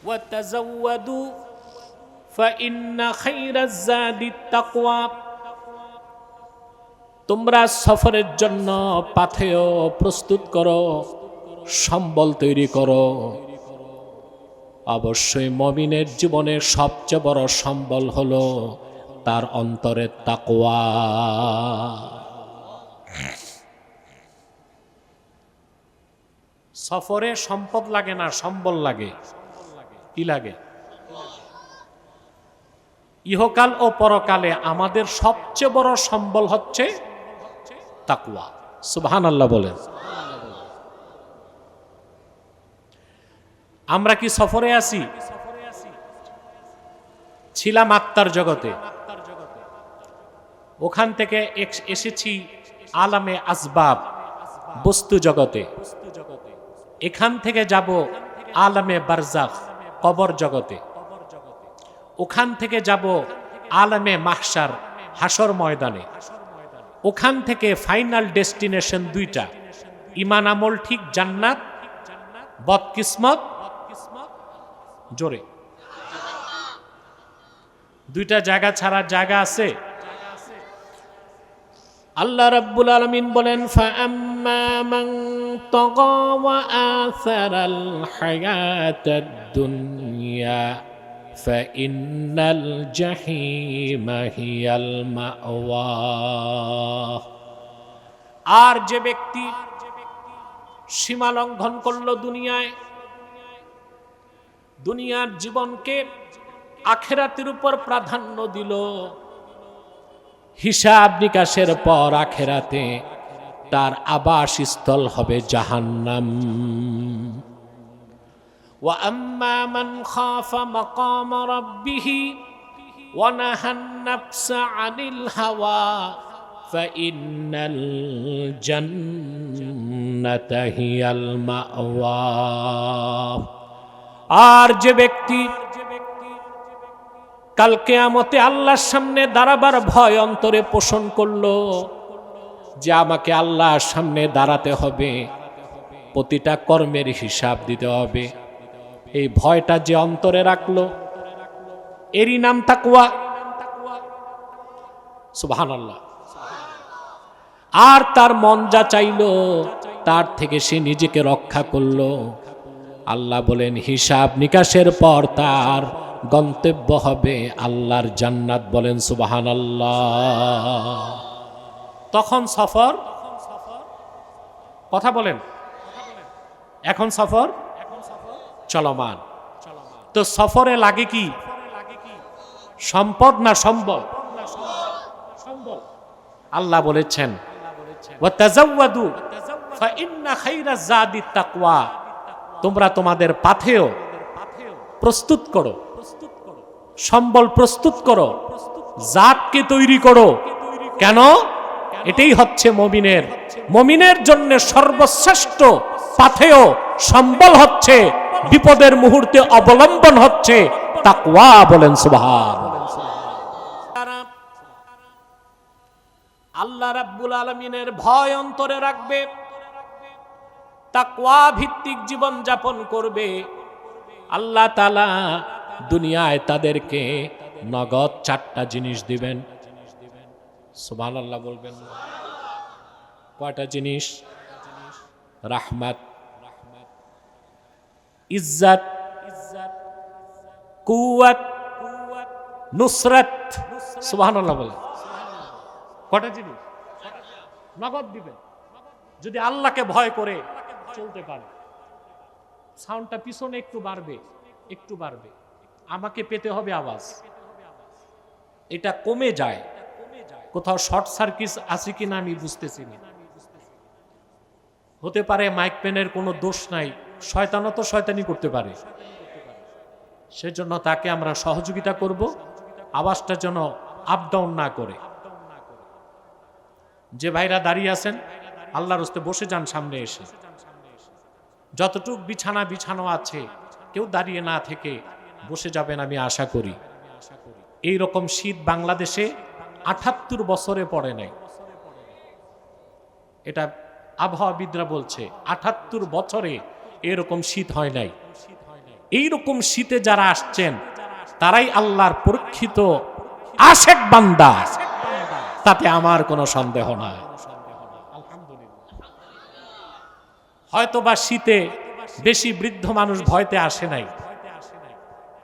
ওয়াতাযাওয়াদু ফাইন্না খায়রাজ যাদিত তাকওয়া। তোমরা সফরের জন্য পাথেয় প্রস্তুত করো, সম্বল তৈরি করো। অবশ্যই মুমিনের জীবনের সবচেয়ে বড় সম্বল হলো তার অন্তরের তাকওয়া। সফরে সম্পদ লাগে না, সম্বল লাগে। কি লাগে? ইহকাল ও পরকালে আমাদের সবচেয়ে বড় সম্বল হচ্ছে তাকওয়া। সুবহানাল্লাহ বলেন। আমরা কি সফরে আছি? ছিলাম আত্মার জগতে, ওখান থেকে এসেছি আলামে আসবাব, বস্তু জগতে। এখান থেকে যাব আলামে বারজাখ, কবর জগতে। ওখান থেকে যাব আলামে মাহশার, হাসর ময়দানে। ওখান থেকে ফাইনাল ডেস্টিনেশন দুইটা, ঈমান আমল ঠিক জান্নাত, বদকিসমত জোরে। দুইটা জায়গা ছাড়া জায়গা আছে? আল্লাহ রাব্বুল আলামিন বলেন, ফাআম্মা মান তাগা ওয়া আসারাল হায়াতাদ দুনিয়া ফাইন্নাল জাহিমা হিয়াল মাওয়া। আর যে ব্যক্তি সীমা লঙ্ঘন করলো দুনিয়ায়, দুনিয়ার জীবনকে আখিরাতের উপর প্রাধান্য দিল, হিসাব নিকাশের পর আখিরাতে তার আবাসস্থল হবে জাহান্নাম। ওয়া আম্মা মান খাফা মাকাম রাব্বিহি ওয়া নাহান নাফসা আনিল হাওয়া ফাইন্নাল জান্নাতা হিয়াল মাওয়া। আর যে ব্যক্তি কাল কিয়ামতে আল্লাহর সামনে দাঁড়াবার ভয় অন্তরে পোষণ করলো, যে আমাকে আল্লাহর সামনে দাঁড়াতে হবে, প্রতিটা কর্মের হিসাব দিতে হবে, এই ভয়টা যে অন্তরে রাখলো, এরই নাম তাকওয়া। সুবহানাল্লাহ। আর তার মন যা চাইলো তার থেকে সে নিজেকে রক্ষা করলো। আল্লাহ বলেন, হিসাব নিকাশের পর তার গন্তব্য হবে আল্লাহর জান্নাত। বলেন সুবহানাল্লাহ। তখন সফর, কথা বলেন, এখন সফর চলমান। তো সফরে লাগে কি? সম্পদ না সম্বল? আল্লাহ বলেছেন, ওয়াতাযাওয়াদু ফাইন্না খায়রাজ যাদিত তাকওয়া। তোমরা তোমাদের পাথেয় প্রস্তুত করো, সম্বল প্রস্তুত করো, জাতকে তৈরি করো। কেন? এটাই হচ্ছে মুমিনের জন্য সর্বশ্রেষ্ঠ পাথেয় সম্বল হচ্ছে, বিপদের মুহূর্তে অবলম্বন হচ্ছে তাকওয়া। বলেন সুবহানাল্লাহ। আল্লাহ রাব্বুল আলামিনের ভয় অন্তরে রাখবে, তাকওয়া ভিত্তিক জীবন যাপন করবে, আল্লাহ তাআলা দুনিয়ায় তাদেরকে নগদ 4টা জিনিস দিবেন। সুবহানাল্লাহ বলবেন। কয়টা জিনিস? রাহমাত, ইজ্জত, কুওয়াত, নুসরাত। সুবহানাল্লাহ বলেন। কয়টা জিনিস নগদ দিবেন যদি আল্লাহকে ভয় করে চলতে পারে। সাউন্ডটা পিছনে একটু বাড়বে, একটু বাড়বে, আমাকে পেতে হবে আওয়াজ। এটা কমে যায়, কোথাও শর্ট সার্কিট আছে কিনা আমি বুঝতেছি না। হতে পারে মাইক পেনের কোনো দোষ নাই, শয়তানও তো শয়তানি করতে পারে। সেজন্য তাকে আমরা সহযোগিতা করব, আওয়াজটা যেন আপ ডাউন না করে। যে ভাইরা দাঁড়িয়ে আছেন, আল্লাহর রাস্তায় বসে যান, সামনে এসে যতটুক বিছানা বিছানো আছে কেউ দাঁড়িয়ে না থেকে বসে যাবেন আমি আশা করি। এই রকম শীত বাংলাদেশে ৭৮ বছরে পড়ে নাই। এটা আবহাওয়াবিদরা বলছে ৭৮ বছরে এরকম শীত হয় নাই। এইরকম শীতে যারা আসছেন তারাই আল্লাহর পরীক্ষিত আশেক বান্দা, তাতে আমার কোনো সন্দেহ নাই। হয়তোবা শীতে বেশি বৃদ্ধ মানুষ ভয়তে আসে নাই,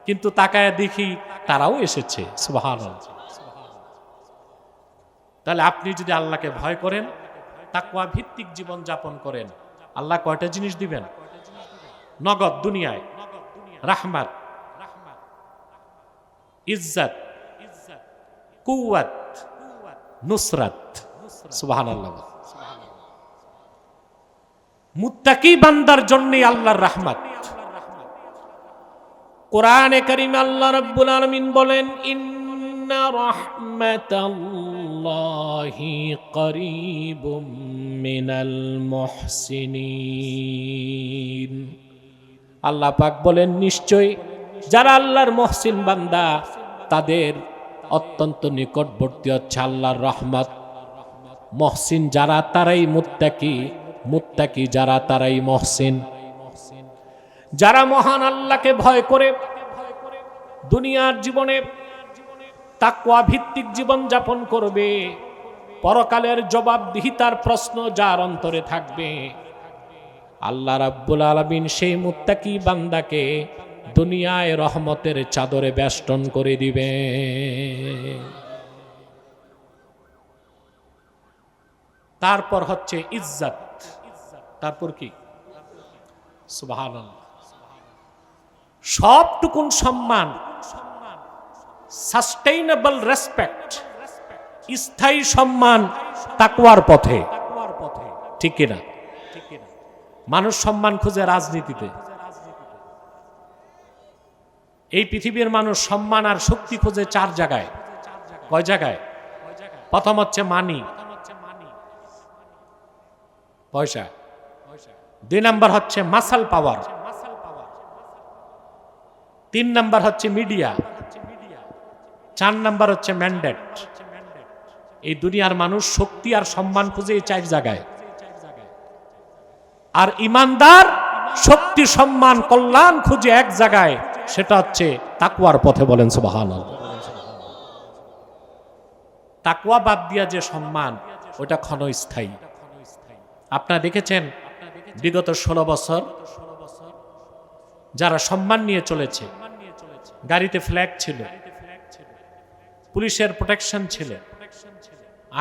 কিন্তু তাকায় দেখি তারাও এসেছে। সুবহানাল্লাহ। তাহলে আপনি যদি আল্লাহকে ভয় করেন, তাকওয়া ভিত্তিক জীবন যাপন করেন, আল্লাহ কয়টা জিনিস দিবেন নগদ দুনিয়ায়? রাহমাত, ইজ্জত, কুওয়াত, নুসরাত। সুবহানাল্লাহ। মুত্তাকি বান্দার জন্যই আল্লাহর রাহমাত। কোরআনে কারীম আল্লাহ রাব্বুল আলামিন বলেন, ইন্না রাহমাতাল্লাহি করিবুম মিনাল মুহসিনিন। আল্লাহ পাক বলেন, নিশ্চয় যারা আল্লাহর মুহসিন বান্দা তাদের অত্যন্ত নিকটবর্তী হচ্ছে আল্লাহর রহমত। মুহসিন যারা তারাই মুত্তাকি, মুত্তাকি যারা তারাই মুহসিন। যারা মহান আল্লাহকে ভয় করে দুনিয়ার জীবনে তাকওয়া ভিত্তিক জীবন যাপন করবে, পরকালের জবাবদিহিতার প্রশ্ন যার অন্তরে থাকবে, আল্লাহ রাব্বুল আলামিন সেই মুত্তাকি বান্দাকে দুনিয়ায় রহমতের চাদরে বেষ্টন করে দিবে। তারপর হচ্ছে ইজ্জত। তারপর কি? সুবহানাল্লাহ। সবটুকুন সম্মান, সাস্টেইনেবল রেসপেক্ট, স্থায়ী সম্মান তাকওয়ার পথে। ঠিক কিনা? মানুষ সম্মান খুঁজে রাজনীতিতে। এই পৃথিবীর মানুষ সম্মান আর শক্তি খুঁজে 4 জায়গায়। কয় জায়গায়? প্রথম হচ্ছে মানি, পয়সা। 2 নাম্বার হচ্ছে মাসাল পাওয়ার। 3 নাম্বার হচ্ছে মিডিয়া। 4 নাম্বার হচ্ছে ম্যান্ডেট। এই দুনিয়ার মানুষ শক্তি আর সম্মান খুঁজে এই 4 জায়গায়। আর ইমানদার শক্তি, সম্মান, কল্যাণ খুঁজে এক জায়গায়, সেটা হচ্ছে তাকওয়ার পথে। বলেন সুবহানাল্লাহ। তাকওয়া বাদ দিয়া যে সম্মান, ওটা ক্ষণস্থায়ী। আপনারা দেখেছেন বিগত 16 বছর যারা সম্মান নিয়ে চলেছে, গাড়িতে ফ্ল্যাগ ছিল, পুলিশের প্রোটেকশন ছিল,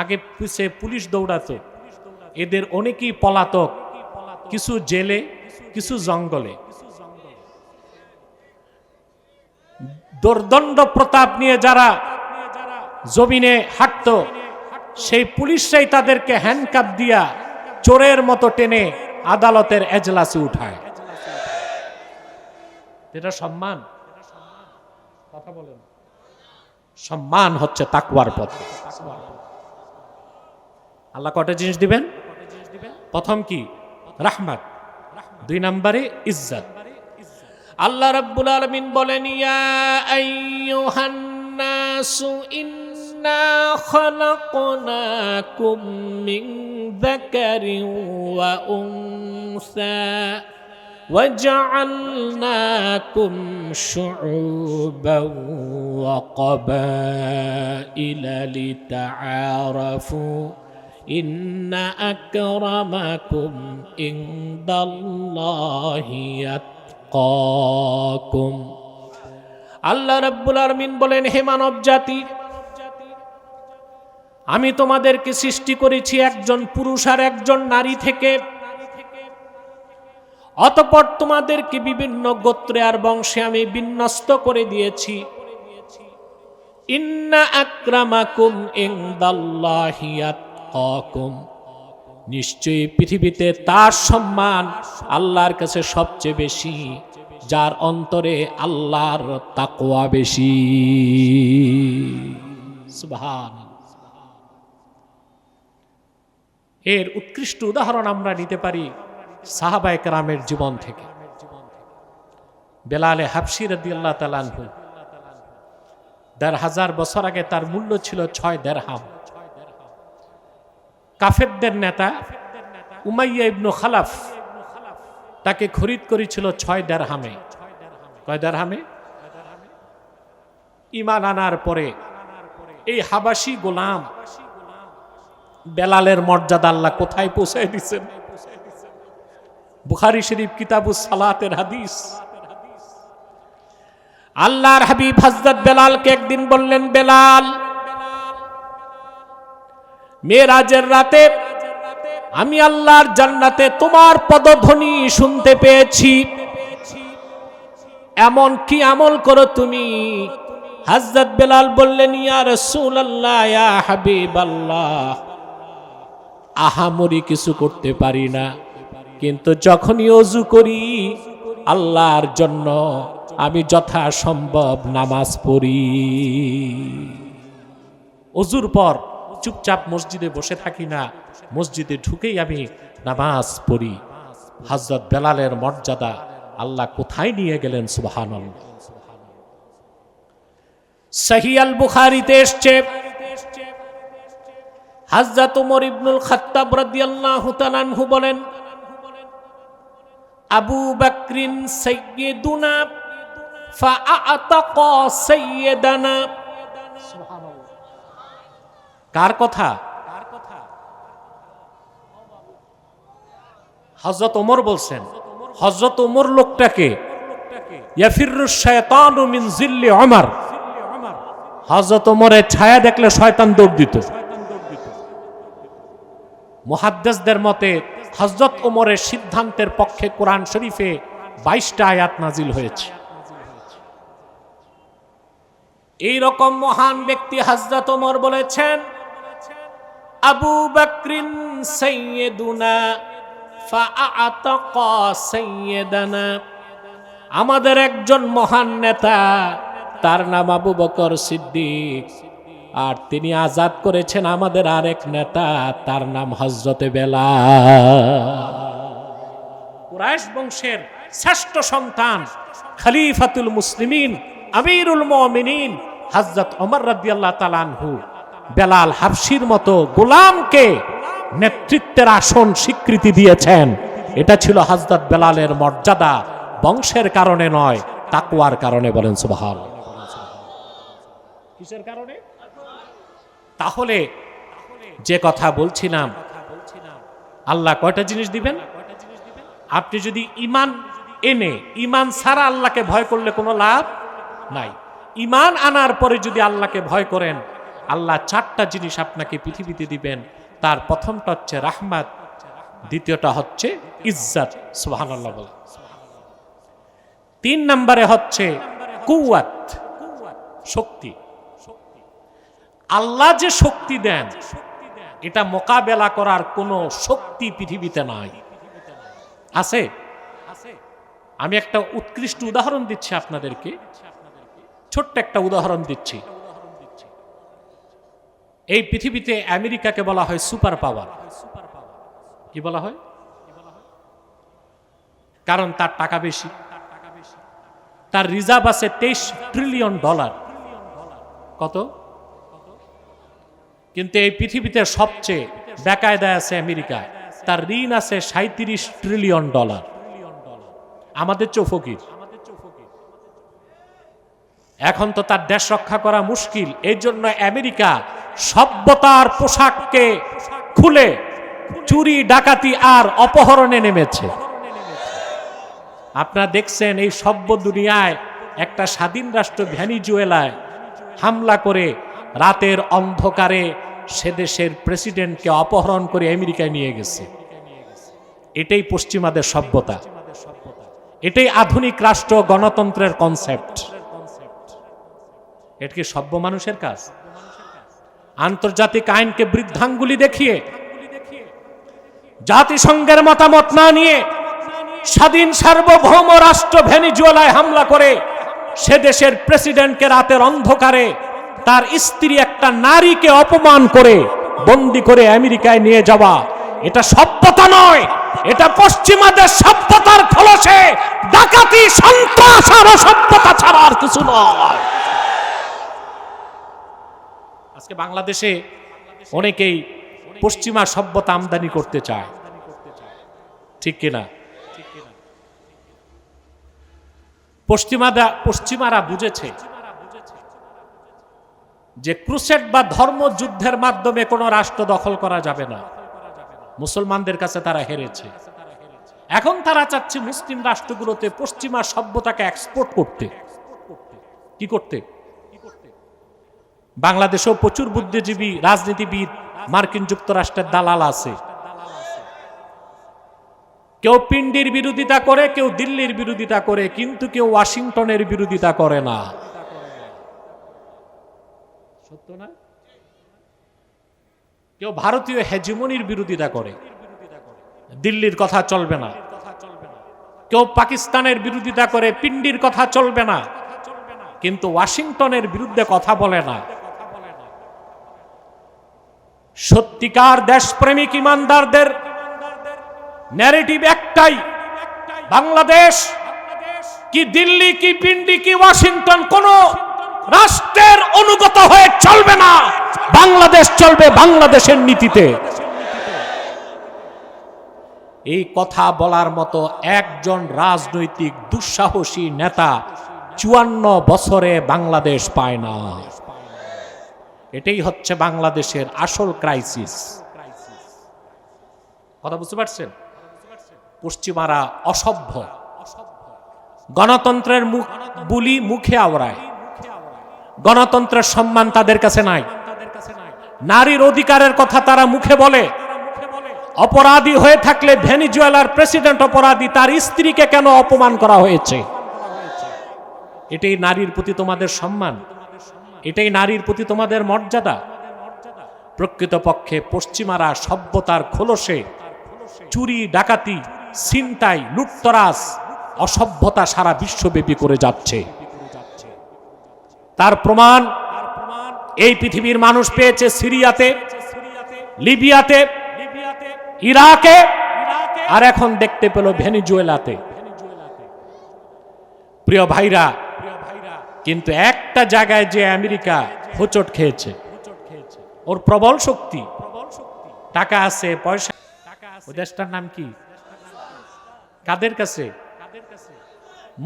আগে পিছে পুলিশ দৌড়াতো, এদের অনেকেই পলাতক, কিছু জেলে, কিছু জঙ্গলে। দুর্দণ্ড প্রতাপ নিয়ে যারা জমিনে হাঁটত, সেই পুলিশরাই তাদেরকে হ্যান্ডকাপ দিয়া চোরের মতো টেনে আদালতের এজলাসে উঠায়। এটা সম্মান? কথা বলেন। সম্মান হচ্ছে তাকওয়ার পথে। আল্লাহ কয়টা জিনিস দিবেন? প্রথম কি? রাহমাত। 2 নম্বরে ইজ্জত। আল্লাহ রাব্বুল আলামিন বলেন, ইয়া আইয়ুহান নাসু ইন্না খালাকনাকুম মিন যাকারিন ওয়া উনসা وجعلناكم شعوبا وقبائل لتعارفوا إن أكرمكم عند الله يتقاكم। আল্লাহ রাব্বুল আলামিন বলেন, হে মানব জাতি, আমি তোমাদেরকে সৃষ্টি করেছি একজন পুরুষ আর একজন নারী থেকে। অতঃপর তোমাদেরকে বিভিন্ন গোত্রে আর বংশে আমি বিন্যস্ত করে দিয়েছি। ইন্না আকরামাকুম ইনদাল্লাহি আতকাকুম, নিশ্চয়ই পৃথিবীতে তার সম্মান আল্লাহর কাছে সবচেয়ে বেশি যার অন্তরে আল্লাহর তাকওয়া বেশি। সুবহানাল্লাহ। এর উৎকৃষ্ট উদাহরণ আমরা নিতে পারি সাহাবায়ে কেরামের জীবন থেকে। বেলালে হাবশী রাদিয়াল্লাহু তাআলা আনহু, ১,৫০০ বছর আগে তার মূল্য ছিল 6 দিরহাম। কাফেরদের নেতা উমাইয়া ইবনে খালাফ তাকে খরিদ করেছিল 6 দিরহামে। কয় দিরহামে? ঈমান আনার পরে এই হাবাসি গোলাম বেলালের মর্যাদা আল্লাহ কোথায় পৌঁছায় দিচ্ছেন? বুখারী শরীফ কিতাবুস সালাতের হাদিস। আল্লাহর হাবিব হযরত বেলালকে একদিন বললেন, বেলাল, মেরাজের রাতে আমি আল্লাহর জান্নাতে তোমার পদধ্বনি শুনতে পেয়েছি, এমন কি আমল করো তুমি? হযরত বেলাল বললেন, ইয়া রাসূলুল্লাহ, ইয়া হাবিবাল্লাহ, আহামরি কিছু করতে পারি না, কিন্তু যখনই ওযু করি আল্লাহর জন্য আমি যথাসম্ভব নামাজ পড়ি। ওযুর পর চুপচাপ মসজিদে বসে থাকি না, মসজিদে ঢুকেই আমি নামাজ পড়ি। হযরত বেলালের মর্যাদা আল্লাহ কোথায় নিয়ে গেলেন! সুবহানাল্লাহ। সহিহ আল বুখারীতে এসেছে, হযরত ওমর ইবনুল খাত্তাব রাদিয়াল্লাহু তাআলা আনহু বলেন, আবু বকরিন সাইয়্যিদুনা ফাআতাকা সাইয়্যিদানা। সুবহানাল্লাহ। কার কথা? হযরত ওমর বলছেন। হযরত ওমর লোকটাকে ইয়াফিরুশ শায়তানু মিন জিল্লি ওমর, হযরত ওমরের ছায়া দেখলে শয়তান দৌড় দিত। মুহাদ্দিসদের মতে হযরত ওমরের সিদ্ধান্তের পক্ষে কোরআন শরীফে 22টা আয়াত নাজিল হয়েছে। এই রকম মহান ব্যক্তি হযরত ওমর বলেছেন, আবু বকরিন সাইয়্যিদুনা ফাআতাকা সাইয়্যিদানা। আমাদের একজন মহান নেতা, তার নাম আবু বকর সিদ্দিক, আর তিনি আজাদ করেছেন আমাদের আরেক নেতা, তার নাম হযরতে বেলাল। কুরাইশ বংশের শ্রেষ্ঠ সন্তান, খলিফাতুল মুসলিমিন, আমিরুল মুমিনিন হযরত ওমর রাদিয়াল্লাহু তাআলা আনহু বেলাল হাবশির মতো গোলামকে নেতৃত্বের আসন স্বীকৃতি দিয়েছেন। এটা ছিল হযরত বেলালের মর্যাদা, বংশের কারণে নয়, তাকওয়ার কারণে। বলেন সুবহানাল্লাহ। কিসের কারণে? তাহলে যে কথা বলছিলাম, আল্লাহ কয়টা জিনিস দিবেন? আপনি যদি ঈমান এনে, ঈমান ছাড়া আল্লাহকে ভয় করলে কোনো লাভ নাই। ঈমান আনার পরে যদি আল্লাহকে ভয় করেন, আল্লাহ 4টা জিনিস আপনাকে পৃথিবীতে দিবেন। তার প্রথমটা হচ্ছে রাহমাত, দ্বিতীয়টা হচ্ছে ইজ্জত। সুবহানাল্লাহ বলে। 3 নম্বরে হচ্ছে কুওয়াত, শক্তি। আল্লাহ যে শক্তি দেন, এটা মোকাবেলা করার কোনো শক্তি পৃথিবীতে নাই। আছে? আমি একটা উৎকৃষ্ট উদাহরণ দিচ্ছি আপনাদেরকে, ছোট্ট একটা উদাহরণ দিচ্ছি। এই পৃথিবীতে আমেরিকাকে বলা হয় সুপার পাওয়ার। কি বলা হয়? কারণ তার টাকা বেশি, তার রিজার্ভ আছে $23 ট্রিলিয়ন। কত? কিন্তু এই পৃথিবীতে সবচেয়ে বেকায়দায় আছে আমেরিকা, তার ঋণ আছে $37 ট্রিলিয়ন। আমাদের চৌফকির। এখন তো তার দেশ রক্ষা করা মুশকিল, এই জন্য আমেরিকা সভ্যতার পোশাককে খুলে চুরি, ডাকাতি আর অপহরণে নেমেছে। আপনারা দেখছেন এই সভ্য দুনিয়ায় একটা স্বাধীন রাষ্ট্র ভেনিজুয়েলায় হামলা করে রাতের অন্ধকারে সে দেশের প্রেসিডেন্টকে অপহরণ করে আমেরিকায় নিয়ে গেছে। এটাই পশ্চিমাদের সভ্যতা, এটাই আধুনিক রাষ্ট্র গণতন্ত্রের কনসেপ্ট। এটা কি সভ্য মানুষের কাজ? আন্তর্জাতিক আইনকে বৃদ্ধাঙ্গুলি দেখিয়ে, জাতিসংঘের মতামত না নিয়ে স্বাধীন সার্বভৌম রাষ্ট্র ভেনিজুয়েলায় হামলা করে সে দেশের প্রেসিডেন্টকে রাতের অন্ধকারে তার স্ত্রী একটা নারীকে অপমান করে বন্দী করে আমেরিকায় নিয়ে যাওয়া, এটা সভ্যতা নয়, এটা পশ্চিমাদের সভ্যতার খোলসে ডাকাতি, সন্ত্রাস আর অসভ্যতা ছাড়া আর কিছু নয়। আজকে বাংলাদেশে অনেকেই পশ্চিমা সভ্যতা আমদানি করতে চায়, ঠিক কিনা? পশ্চিমারা বুঝেছে যে ক্রুসেড বা ধর্মযুদ্ধের মাধ্যমে কোনো রাষ্ট্র দখল করা যাবে না। মুসলমানদের কাছে তারা হেরেছে। এখন তারা চাচ্ছে মুসলিম রাষ্ট্রগুলোতে পশ্চিমা সভ্যতাকে এক্সপোর্ট করতে। কি করতে? বাংলাদেশেও প্রচুর বুদ্ধিজীবী, রাজনীতিবিদ, মার্কিন যুক্তরাষ্ট্রের দালাল আছে। কেউ পিন্ডির বিরোধিতা করে, কেউ দিল্লির বিরোধিতা করে, কিন্তু কেউ ওয়াশিংটনের বিরোধিতা করে না। সত্য না? কেউ ভারতীয় হেজিমনির বিরোধিতা করে, দিল্লির কথা চলবে না। কেউ পাকিস্তানের বিরোধিতা করে, পিন্ডির কথা চলবে না, কিন্তু ওয়াশিংটনের বিরুদ্ধে কথা বলে না। সত্যিকার দেশপ্রেমিক ইমানদারদের ন্যারেটিভ একটাই, বাংলাদেশ কি দিল্লি কি পিন্ডি কি ওয়াশিংটন কোন রাষ্ট্রের অনুগত হয়ে চলবে না, বাংলাদেশ চলবে বাংলাদেশের নীতিতে। এই কথা বলার মতো একজন রাজনৈতিক দুঃসাহসী নেতা 54 বছরে বাংলাদেশ পায় না। এটাই হচ্ছে বাংলাদেশের আসল ক্রাইসিস। কথা বুঝতে পারছেন? পশ্চিমারা অসভ্য, গণতন্ত্রের বুলি মুখে আওড়ায়, গণতন্ত্রের সম্মান তাদের কাছে নাই। নারীর অধিকারের কথা তারা মুখে বলে। অপরাধী হয়ে থাকলে ভেনিজুয়েলার প্রেসিডেন্ট অপরাধী, তার স্ত্রীকে কেন অপমান করা হয়েছে? এটাই নারীর প্রতি তোমাদের সম্মান, এটাই নারীর প্রতি তোমাদের মর্যাদা। প্রকৃতপক্ষে পশ্চিমারা সভ্যতার খোলসে চুরি, ডাকাতি, ছিনতাই, লুটতরাজ, অসভ্যতা সারা বিশ্বব্যাপী করে যাচ্ছে। তার প্রমাণ এই পৃথিবীর মানুষ পেয়েছে সিরিয়াতে, লিবিয়াতে, ইরাকে, আর এখন দেখতে পেল ভেনিজুয়েলাতে। প্রিয় ভাইরা, কিন্তু একটা জায়গায় যে আমেরিকা হোঁচট খেয়েছে, ওর প্রবল শক্তি, টাকা আছে, পয়সা। ওই দেশটার নাম কি? কাদের কাছে?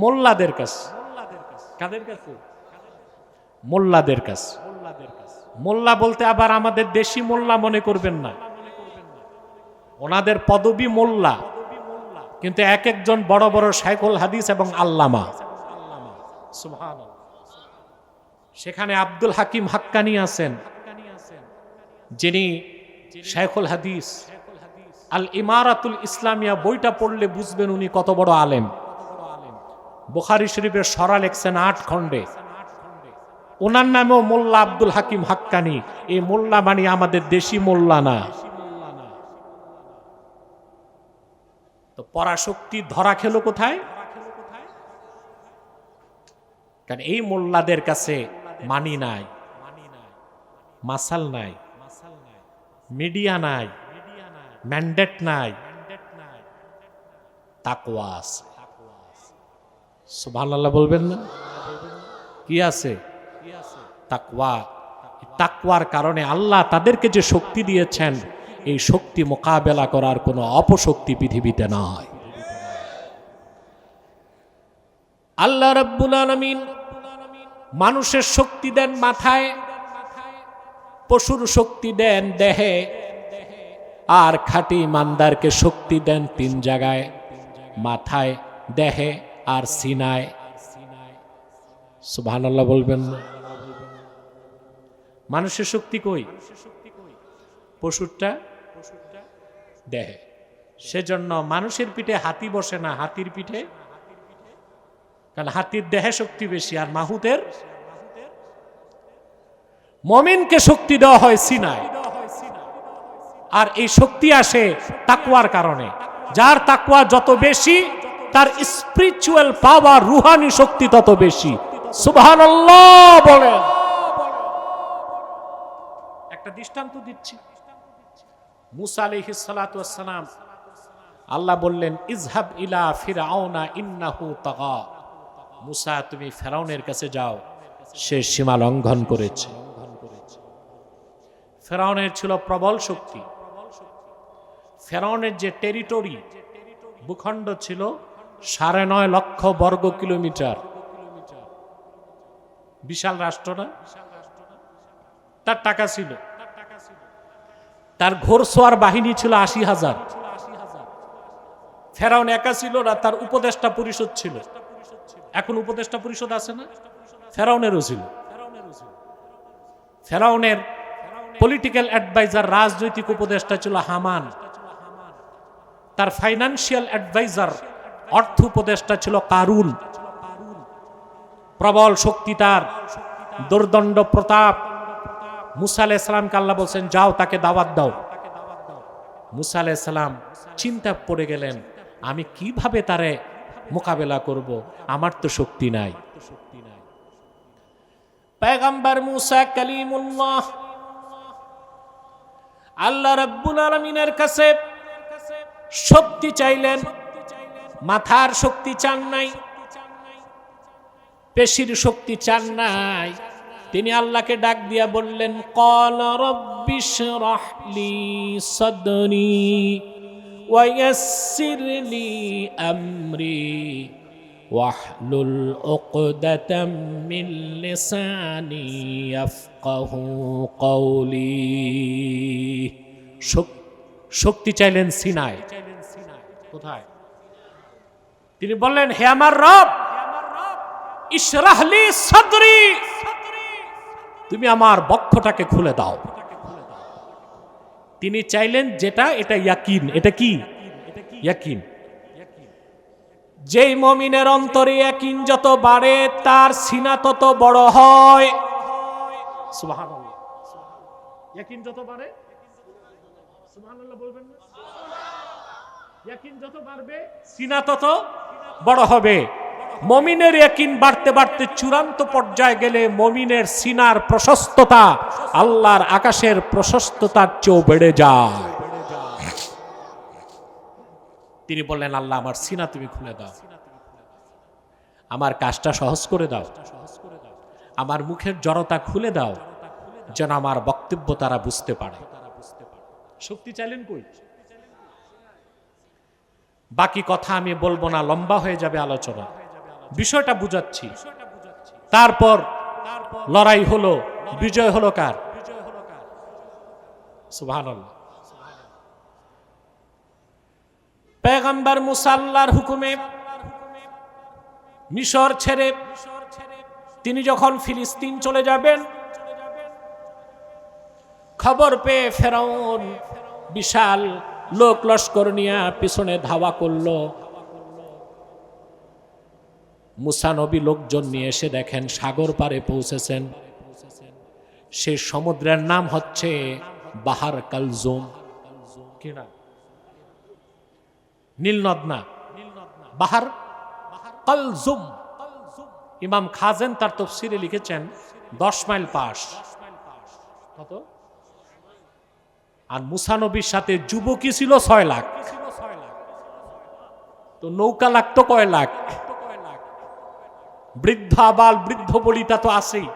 মোল্লাদের কাছে। কাদের কাছে? মোল্লাদের কাছে। মোল্লা বলতে আবার আমাদের দেশি মোল্লা মনে করবেন না, ওনাদের পদবী মোল্লা, কিন্তু এক একজন বড় বড় শাইখুল হাদিস এবং আল্লামা। সুবহানাল্লাহ। সেখানে আব্দুল হাকিম হাক্কানি আছেন, যিনি শাইখুল হাদিস। আল ইমারাতুল ইসলামিয়া বইটা পড়লে বুঝবেন উনি কত বড় আলেম। বুখারী শরীফের সরা লেখছেন 8 খণ্ডে। ওনার নামেও মোল্লা আব্দুল হাকিম হাক্কানি। এই মোল্লা মানে আমাদের দেশি মোল্লা না। তো পরাশক্তি ধরা খেলো কোথায়? কারণ এই মোল্লাদের কাছে মানি নাই, মাসাল নাই, মিডিয়া নাই, ম্যান্ডেট নাই, তাকওয়া আছে। সুবহানাল্লাহ বলবেন না? কি আছে? তাকওয়া। তাকওয়ার কারণে আল্লাহ তাদেরকে যে শক্তি দিয়েছেন, এই শক্তি মোকাবেলা করার কোনো অপশক্তি পৃথিবীতে নয়। আল্লাহ রাব্বুল আলামিন মানুষের শক্তি দেন মাথায়, পশুর শক্তি দেন দেহে, আর খাঁটি ইমানদারকে শক্তি দেন 3 জায়গায়, মাথায়, দেহে আর সিনায়। সুবহানাল্লাহ বলবেন না? মানুষের শক্তি কই? পশুরটা দেহে। সেজন্য মানুষের পিঠে হাতি বসে না, হাতির পিঠে। কারণ হাতির দেহে শক্তি বেশি, আর মাহুতের। মুমিনকে শক্তি দেওয়া হয় সিনায়, আর এই শক্তি আসে তাকওয়ার কারণে। যার তাকওয়া যত বেশি, তার স্পিরিচুয়াল পাওয়ার, রুহানি শক্তি তত বেশি। সুবহানাল্লাহ বলেন। একটা দৃষ্টান্ত দিচ্ছি। মুসা আলাইহিস সালাতু ওয়াস সালাম, আল্লাহ বললেন ইযহাব ইলা ফিরআউনা ইন্নাহু তাগা। মুসা, তুমি ফেরাউনের কাছে যাও, সে সীমা লঙ্ঘন করেছে। ফেরাউনের ছিল প্রবল শক্তি। ফেরাউনের যে টেরিটরি, ভূখণ্ড ছিল 9.5 লক্ষ বর্গ কিলোমিটার। বিশাল রাষ্ট্র না? তার টাকা ছিল, তার ঘোড়সওয়ার বাহিনী ছিল 80,000। ফেরাউন একা ছিল না, তার উপদেষ্টা পরিষদ ছিল। এখন উপদেষ্টা পরিষদ আছে না? ফেরাউনেরও ছিল। ফেরাউনের পলিটিক্যাল অ্যাডভাইজার, রাজনৈতিক উপদেষ্টা ছিল হামান। তার ফাইন্যান্সিয়াল অ্যাডভাইজার, অর্থ উপদেষ্টা ছিল কারুন। প্রবল শক্তি তার, দুর্দণ্ড প্রতাপ। মুসা আলাইহিস সালামকে আল্লাহ বলছেন, যাও তাকে দাওয়াত দাও। মুসা আলাইহিস সালাম চিন্তা পড়ে গেলেন, আমি কিভাবে তারে মোকাবেলা করব, আমার তো শক্তি নাই। পয়গম্বর মুসা কালিমুল্লাহ আল্লাহ রাব্বুল আলামিনের কাছে শক্তি চাইলেন। মাথার শক্তি চান নাই, পেশির শক্তি চান নাই। তিনি আল্লাহকে ডাক দিয়া বললেন, ক্বালা রাব্বিশরাহ লি সাদরি ওয়া ইয়াসসির লি আমরি ওয়াহলুল উকদাতাম মিন লিসানি ইয়াফকাহু কওলি। শক্তি চাইলেন সিনায়। কোথায়? তিনি বললেন, হে আমার রব, ইশরাহ লি সাদরি, তুমি আমার বক্ষটাকে খুলে দাও। তিনি চাইলেন যেটা, এটা ইয়াকিন। এটা কি? ইয়াকিন। যেই মুমিনের অন্তরে ইয়াকিন যত বাড়ে, তার সিনা তত বড় হয়। সুবহানাল্লাহ। ইয়াকিন যত বাড়ে, সুবহানাল্লাহ বলবেন না? ইয়াকিন যত বাড়বে, সিনা তত বড় হবে। মুমিনের ইয়াকিন বাড়তে বাড়তে চূড়ান্ত পর্যায়ে গেলে মুমিনের সিনার প্রশস্ততা আল্লাহর আকাশের প্রশস্ততার চেয়েও বেড়ে যায়। তিনি বললেন, আল্লাহ আমার সিনা তুমি খুলে দাও, আমার কাজটা সহজ করে দাও, আমার মুখের জড়তা খুলে দাও, যেন আমার বক্তব্য তারা বুঝতে পারে। শক্তি চাইলেন কই? বাকি কথা আমি বলবো না, লম্বা হয়ে যাবে আলোচনা। বিষয়টা বুঝাচ্ছি। তারপর লড়াই হলো, বিজয় হলো কার? সুবহানাল্লাহ। পয়গম্বর মুসা আল্লাহর হুকুমে মিশর ছেড়ে তিনি যখন ফিলিস্তিন চলে যাবেন, খবর পেয়ে ফেরাউন বিশাল লোক লস্কর নিয়ে পিছনে ধাওয়া করলো। মুসা নবী লোকজন নিয়ে এসে দেখেন সাগর পারে পৌঁছেছেন। সেই সমুদ্রের নাম হচ্ছে বাহার কালজুম। কি না? নীলনদ না, বাহার কালজুম। ইমাম খাজেন তার তাফসীরে লিখেছেন 10 মাইল পাশ। কত? আর মুসা নবীর সাথে যুবকই ছিল 6 লাখ। তো নৌকা লাগতো কয় লাখ? বৃদ্ধ আবাল বৃদ্ধ বলিতা তো আছেই।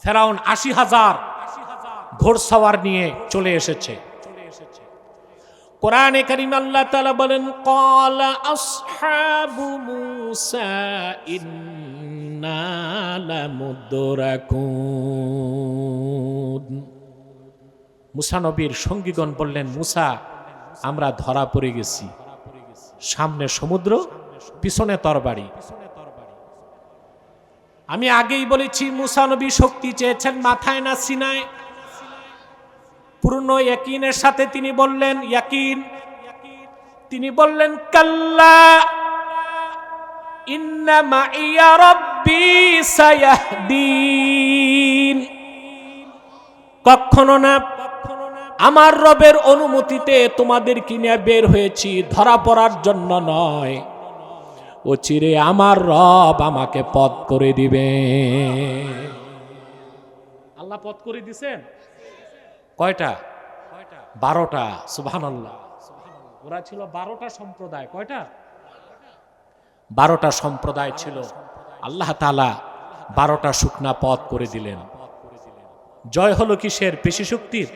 ফেরাউন 80,000 ঘোড়সওয়ার নিয়ে চলে এসেছে। কোরআনে কারীম আল্লাহ তাআলা বলেন, ক্বালা আসহাবু মূসা ইন্না লামুদরাকুন। মুসা নবীর সঙ্গীগণ বললেন, মুসা আমরা ধরা পড়ে গেছি। সামনে সমুদ্র, পিছনে তরবারি। আমি আগেই বলেছি, মুসা নবী শক্তি চেয়েছেন মাথায় না সিনায়। পূর্ণ ইয়াকিনের সাথে তিনি বললেন, ইয়াকিন। তিনি বললেন, কাল্লা ইন্না মাইয়া রাব্বি সায়াহদিন। কখনো না, আমার রবের অনুমতিতে তোমাদেরকে নিয়ে বের হয়েছি, ধরা পড়ার জন্য নয়। ও চিরে আমার রব আমাকে পথ করে দিবে। আল্লাহ পথ করে দিছেন। কয়টা? 12টা। সুবহানাল্লাহ। ওরা ছিল 12টা সম্প্রদায়। কয়টা? 12টা সম্প্রদায় ছিল। আল্লাহ তাআলা 12টা শুকনা পথ করে দিলেন। জয় হলো কিসের? পেশি শক্তির?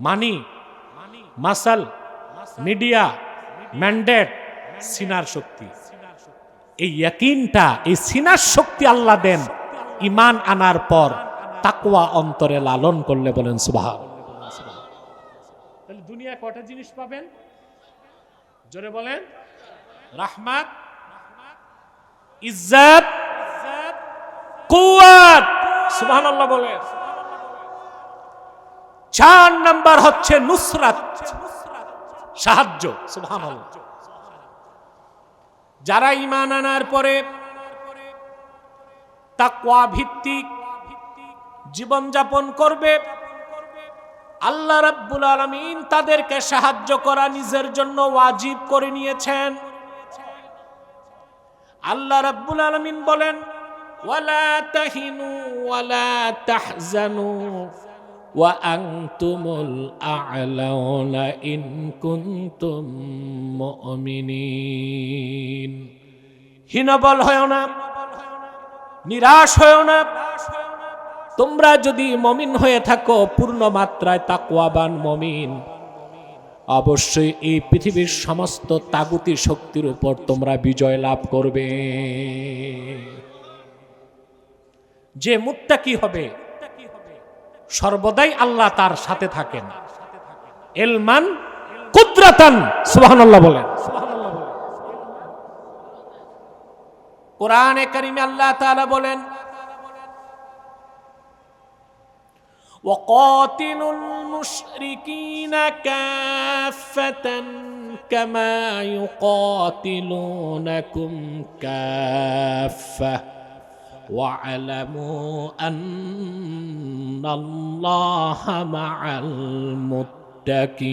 মানি, মাসাল, মিডিয়া, ম্যান্ডেট, সিনার শক্তি। এই ইয়াকিনটা, এই সিনার শক্তি আল্লাহ দেন ঈমান আনার পর তাকওয়া অন্তরে লালন করলে। বলেন সুবহানাল্লাহ। তাহলে দুনিয়া কয়টা জিনিস পাবেন? জোরে বলেন। রাহমাত, ইজ্জত, কুওয়াত। সুবহানাল্লাহ বলেন। 4 নাম্বার হচ্ছে নুসরাত, সাহায্য। সুবহানাল্লাহ। যারা ঈমান আনার পরে তাকওয়া ভিত্তিক জীবন যাপন করবে, আল্লাহ রাব্বুল আলামিন তাদেরকে সাহায্য করা নিজের জন্য ওয়াজিব করে নিয়েছেন। আল্লাহ রাব্বুল আলামিন বলেন, ওয়ালা তাহিনু ওয়ালা তাহজানু ওয়া আনতুমুল আ'লাউনা ইন কুনতুম মুমিনিন। হীনবল হয় না, নিরাশ হয় না। তোমরা যদি মুমিন হয়ে থাকো, পূর্ণ মাত্রায় তাকওয়াবান মুমিন, অবশ্যই এই পৃথিবীর সমস্ত তাগুতি শক্তির উপর তোমরা বিজয় লাভ করবে। যে মুত্তাকি হবে সর্বদাই আল্লাহ তার সাথে থাকেন। ইলমান কুদরাতান। সুবহানাল্লাহ বলেন। কোরআনে কারীমে আল্লাহ তাআলা বলেন, وقاتلوا المشركين كافة كما يقاتلونكم كافة واعلموا أن الله مع المتقين।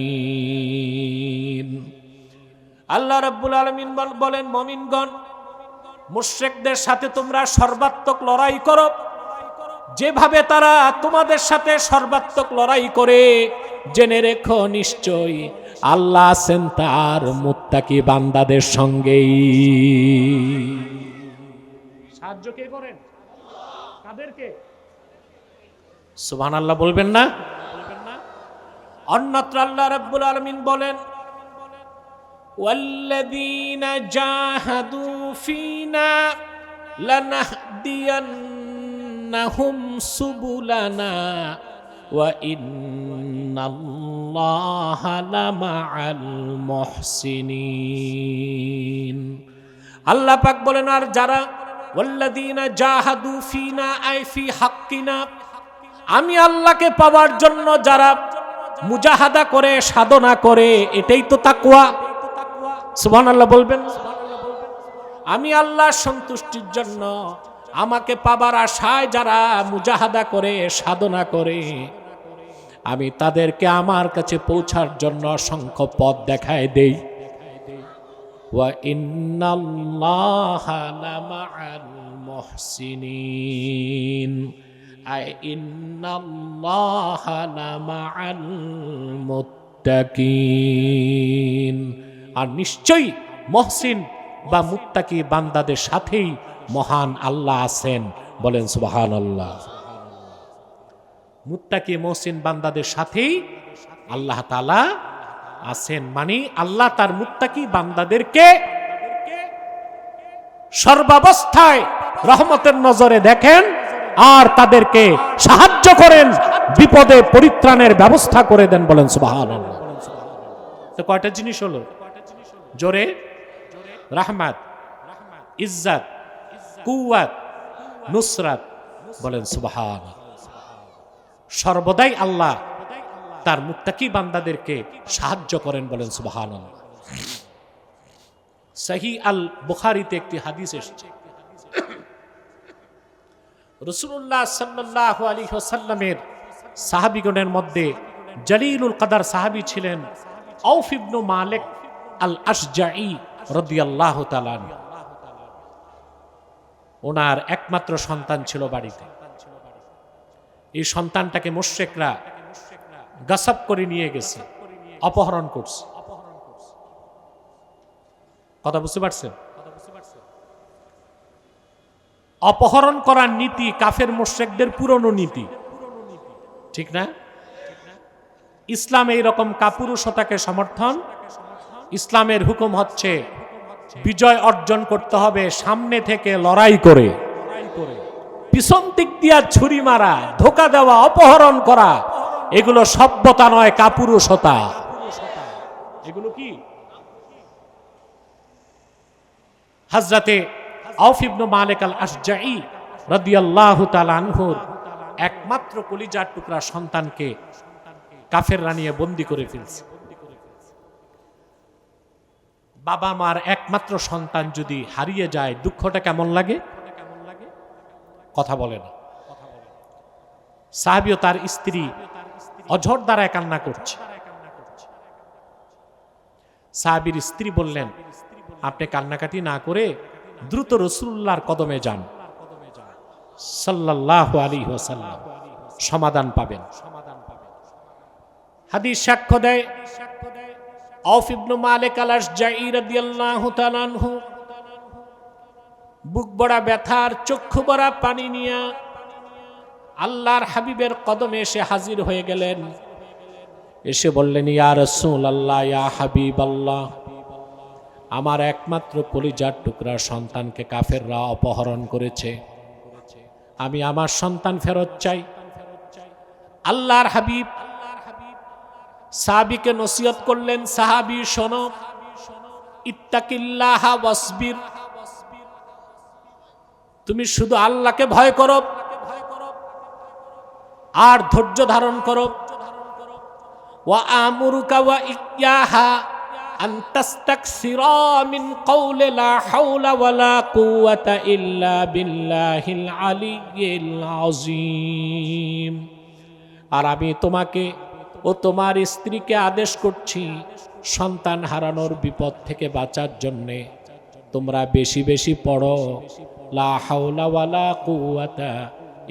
আল্লাহ রাব্বুল আলামিন বলেন, মুমিনগণ, মুশরিকদের সাথে তোমরা সর্বাত্মক লড়াই করো, যেভাবে তারা তোমাদের সাথে সর্বাত্মক লড়াই করে। জেনে রেখো, নিশ্চয়ই আল্লাহ আছেন তার মুত্তাকি বান্দাদের সঙ্গেই। সাহায্য কে করেন? কাদেরকে? সুবহানাল্লাহ বলবেন না? অন্যত্র আল্লাহ রাব্বুল আলামিন বলেন, ওয়াল্লাযীনা জাহাদু ফীনা লানাহদিয়ান্নাহুম সুবুলানা ওয়া ইন্নাল্লাহা লামাআল মুহসিনিন। আল্লাহ পাক বলেন, আর যারা ওয়াল্লাযীনা জাহাদু ফীনা আই ফি হাক্কিনা, আমি আল্লাহকে পাওয়ার জন্য যারা মুজাহাদা করে, সাধনা করে, এটাই তো তাকওয়া। সুবহানাল্লাহ বলবেন। আমি আল্লাহর সন্তুষ্টির জন্য, আমাকে পাবার আশায় যারা মুজাহাদা করে, সাধনা করে, আমি তাদেরকে আমার কাছে পৌঁছার জন্য অসংখ্য পথ দেখায় দেই। ওয়া ইন্নাল্লাহা লামাআল মুহসিনিন, আই ইন্নাল্লাহা লামাআল মুত্তাকিন। আর নিশ্চয়ই মুহসিন বা মুত্তাকি বান্দাদের সাথেই মহান আল্লাহ আছেন। বলেন সুবহানাল্লাহ। মুত্তাকি মুহসিন বান্দাদের সাথেই আল্লাহ তাআলা আছেন, মানে আল্লাহ তার মুত্তাকি বান্দাদেরকে সর্বাবস্থায় রহমতের নজরে দেখেন আর তাদেরকে সাহায্য করেন, বিপদে পরিত্রাণের ব্যবস্থা করে দেন। বলেন সুবহানাল্লাহ। তো কয়টা জিনিস হলো? জোরে। রাহমাত, ইজ্জত, কুওয়াত, নুসরাত। বলেন সুবহানাল্লাহ। সর্বদাই আল্লাহ তার মুত্তাকি বান্দাদেরকে সাহায্য করেন। বলেন সুবহানাল্লাহ। সহিহ আল বুখারীতে একটি হাদিস এসেছে, রাসূলুল্লাহ সাল্লাল্লাহু আলাইহি ওয়াসাল্লামের সাহাবীগণের মধ্যে জলিলুল কদর সাহাবী ছিলেন আউফ ইবনে মালিক আল আশজাঈ রাদিয়াল্লাহু তাআলা আনহু। ওনার একমাত্র সন্তান ছিল বাড়িতে। এই সন্তানটাকে মুশরিকরা গাসাব করে নিয়ে গেছে, অপহরণ করছে। কথা বুঝতে পারছেন? অপহরণ করার নীতি কাফের মুশরিকদের পুরনো নীতি, ঠিক না? ইসলাম এই রকম কাপুরুষতাকে সমর্থন। ইসলামের হুকুম হচ্ছে বিজয় অর্জন করতে হবে সামনে থেকে লড়াই করে, পিছন দিক দিয়া ছুরি মারা, ধোকা দেওয়া, অপহরণ করা, এগুলো সভ্যতা নয়, কাপুরুষতা। এগুলো কি? হযরতে আউফ ইবনে মালিক আল আশজাঈ রাদিয়াল্লাহু তাআলা আনহুর একমাত্র কলিজার টুকরা সন্তানকে কাফেররা নিয়ে বন্দী করে ফেলছে। বাবা মার একমাত্র সন্তান যদি হারিয়ে যায়, দুঃখটা কেমন লাগে? কথা বলে না। সাহাবী ও তার স্ত্রী অঝর দ্বারায় কান্না করছে। সাহাবীর স্ত্রী বললেন, আপনি কান্নাকাটি না করে দ্রুত রাসূলুল্লাহর কদমে যান, সাল্লাল্লাহু আলাইহি ওয়াসাল্লাম, সমাধান পাবেন। হাদিস সাক্ষ্য দেয় আউফ ইবনে মালিক আল আশজাঈ রাদিয়াল্লাহু তাআলা আনহু বুক ভরা ব্যথার, চক্ষু ভরা পানি নিয়ে আল্লাহর হাবিবের কদমে এসে হাজির হয়ে গেলেন। এসে বললেন, ইয়া রাসূলুল্লাহ, ইয়া হাবিবাল্লাহ, আমার একমাত্র কলিজার টুকরা সন্তানকে কাফেররা অপহরণ করেছে, আমি আমার সন্তান ফেরত চাই। আল্লাহর হাবিব সাহাবীকে নসিহত করলেন, সাহাবী শোনো, ইত্তাকিল্লাহা ওয়াসবির, তুমি শুধু আল্লাহকে ভয় করো আর ধৈর্য ধারণ করো। ওয়া আমুরুকা ওয়া ইয়াহা আন তাস্তাকসিরা মিন কওলি লা হাওলা ওয়ালা কুওয়াতা ইল্লা বিল্লাহিল আলিয়্যিল আযীম। আর আমি তোমাকে ও তোমার স্ত্রীকে আদেশ করছি, সন্তান হারানোর বিপদ থেকে বাঁচার জন্যে তোমরা বেশি বেশি পড়ো লা হাওলা ওয়ালা কুওয়াতা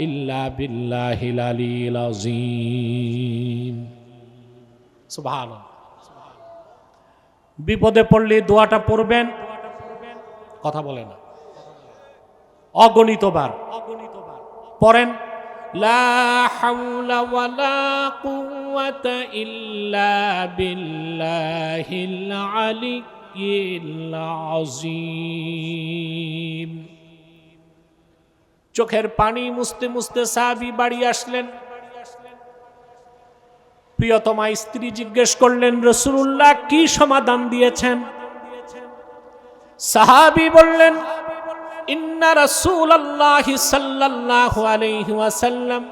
ইল্লা বিল্লাহিল আলিয়্যিল আযীম। সুবহানাল্লাহ। বিপদে পড়লে দোয়াটা পড়বেন, কথা বলে না, অগণিতবার পড়েন, লা হাওলা ওয়ালা কুওয়াতা ইল্লা বিল্লাহিল আলিয়্যিল আযীম। চোখের পানি মুছতে মুছতে সাহাবী বাড়ি আসলেন। প্রিয়তমা স্ত্রী জিজ্ঞেস করলেন, রাসূলুল্লাহ কি সমাধান দিয়েছেন? সাহাবী বললেন, ইন্না রাসূলুল্লাহি সাল্লাল্লাহু আলাইহি ওয়াসাল্লাম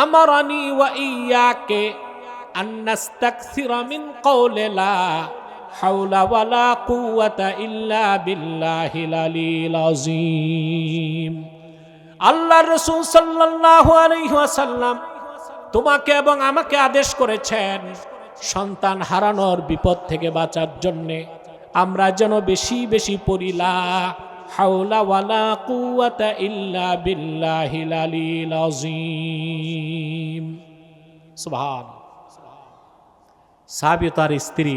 আমারানি ওয়া ইয়্যাকা আন নাস্তাকসিরা মিন কওলি লা হাওলা ওয়ালা কুওয়াতা ইল্লা বিল্লাহিল আলিয়্যিল আযীম। আল্লাহর রাসূল সাল্লাল্লাহু আলাইহি ওয়াসাল্লাম তোমাকে এবং আমাকে আদেশ করেছেন, সন্তান হারানোর বিপদ থেকে বাঁচার জন্যে আমরা যেন বেশি বেশি পড়ি লা হাওলা ওয়ালা কুওয়াতা ইল্লা বিল্লাহিল আলিয়্যিল আযীম। সুবহানাল্লাহ। সাহাবী তার স্ত্রী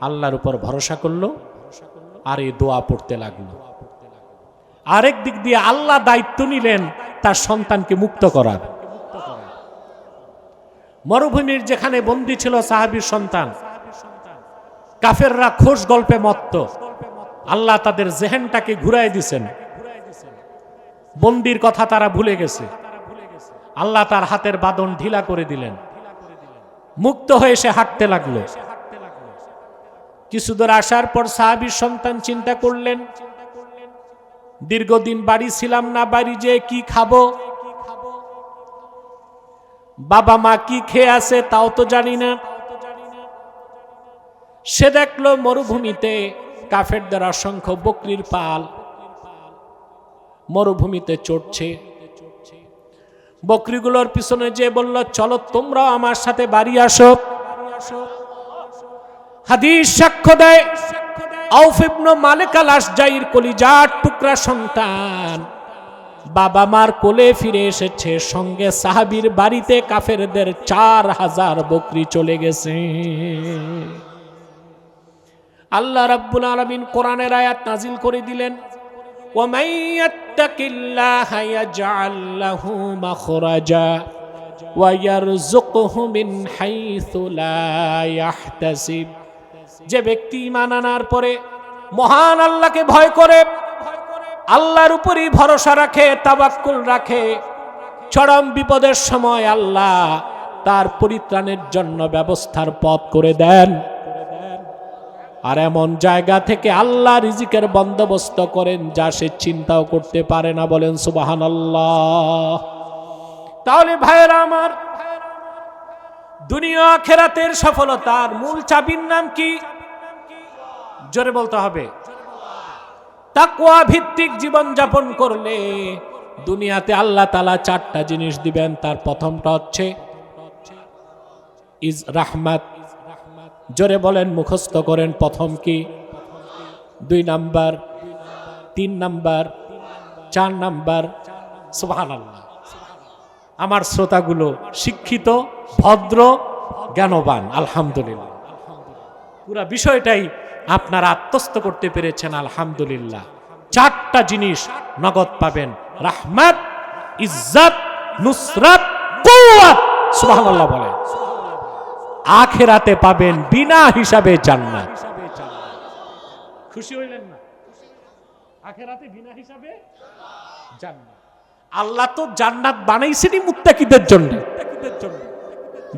আল্লাহর উপর ভরসা করলো আর এই দোয়া পড়তে লাগলো। আরেক দিক দিয়ে আল্লাহ দায়িত্ব নিলেন তার সন্তানকে মুক্ত করার। মরুভূমির যেখানে বন্দী ছিল সাহাবীর সন্তান, কাফেররা খোশ গল্পে মত্ত, আল্লাহ তাদের জেহেনটাকে ঘুরাই দিয়েছেন, বন্দির কথা তারা ভুলে গেছে। আল্লাহ তার হাতের বাঁধন ঢিলা করে দিলেন, মুক্ত হয়ে সে হাঁটতে লাগলো। কিছু দূর আসার পর সাহাবীর সন্তান চিন্তা করলেন, দীর্ঘদিন বাড়ি ছিলাম না, বাড়ি যেয়ে কি খাবো, বাবা মা কি খেয়ে আছে তাও তো জানি না। সে দেখলো মরুভূমিতে কাফেরদের অসংখ্য বকরির পাল মরুভূমিতে চড়ছে। বকরিগুলোর পিছনে যে বলল, চলো তোমরাও আমার সাথে বাড়ি আসো। হাদিস সাক্ষ্য দেয় আউফ ইবনে মালিক আল আশজাঈর কলিজার টুকরা সন্তান বাবা মার কোলে ফিরে এসেছে, সঙ্গে সাহাবীর বাড়িতে কাফেরদের 4000 বকরি চলে গেছে। আল্লাহ রাব্বুল আলামিন কোরআনের আয়াত নাজিল করে দিলেন, ওয়া মান ইয়াত্তাকিল্লাহা ইয়াজআল লাহু মাখরাজা ওয়া ইয়ারযুকহু মিন হাইসু লা ইয়াহতাসিব। যে ব্যক্তি ঈমান আনার পরে মহান আল্লাহকে ভয় করে, আল্লাহর উপরই ভরসা রাখে, তাওয়াক্কুল রাখে, চরম বিপদের সময় আল্লাহ তার পরিত্রাণের জন্য ব্যবস্থার পথ করে দেন। আর এমন জায়গা থেকে আল্লাহ রিজিকের বন্দোবস্ত করেন যা সে চিন্তাও করতে পারে না। বলেন সুবহানাল্লাহ। তাহলে ভাইয়েরা আমার, দুনিয়া আখিরাতের সফলতার মূল চাবির নাম কি? জোরে বলতে হবে। তাকওয়া ভিত্তিক জীবন যাপন করলে দুনিয়াতে আল্লাহ তাআলা চারটা জিনিস দিবেন। তার প্রথমটা হচ্ছে ইজ রাহমাত। জোরে বলেন, মুখস্থ করেন। প্রথম কি? 2 নাম্বার, 3 নাম্বার, 4 নাম্বার। সুবহানাল্লাহ। আমার শ্রোতাগুলো শিক্ষিত, ভদ্র, জ্ঞানবান, আলহামদুলিল্লাহ। পুরা বিষয়টাই আপনারা আত্মস্থ করতে পেরেছেন, আলহামদুলিল্লাহ। 4টা জিনিস নগদ পাবেন: রাহমাত, ইজ্জত, নুসরাত, কুওয়াত। সুবহানাল্লাহ বলে। আখিরাতে পাবেন বিনা হিসাবে জান্নাত। খুশি হইলেন না? আখিরাতে বিনা হিসাবে জান্নাত। আল্লাহ তো জান্নাত বানাইছেনই মুত্তাকিদের জন্য,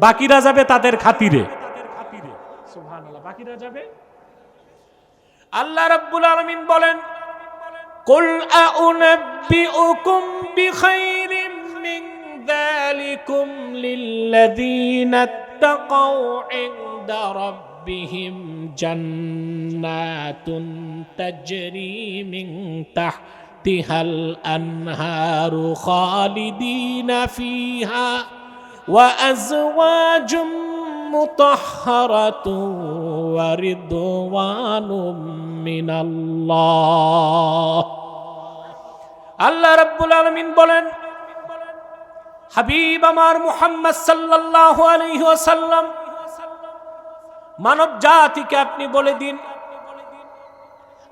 বাকিরা যাবে তাদের খাতিরে। সুবহানাল্লাহ। বাকিরা যাবে। আল্লাহ রাব্বুল আলামিন বলেন, কুল আউনাব্বিউকুম বিখাইরিম মিন যালিকুম লিল্লাযীনা ইত্তাকাউ ইনদা রাব্বিহিম জান্নাতুন তাজরি মিন তাহতিহাল আনহারু খালিদিনা ফিহা ওয়া আজওয়াজুম মুতাহহারাতুন ওয়া রিদওয়ানুম মিনাল্লাহ। আল্লাহ রাব্বুল আলামিন বলেন, হাবিব আমার মুহাম্মদ সাল্লাল্লাহু আলাইহি ওয়াসাল্লাম, মানব জাতিকে আপনি বলে দিন,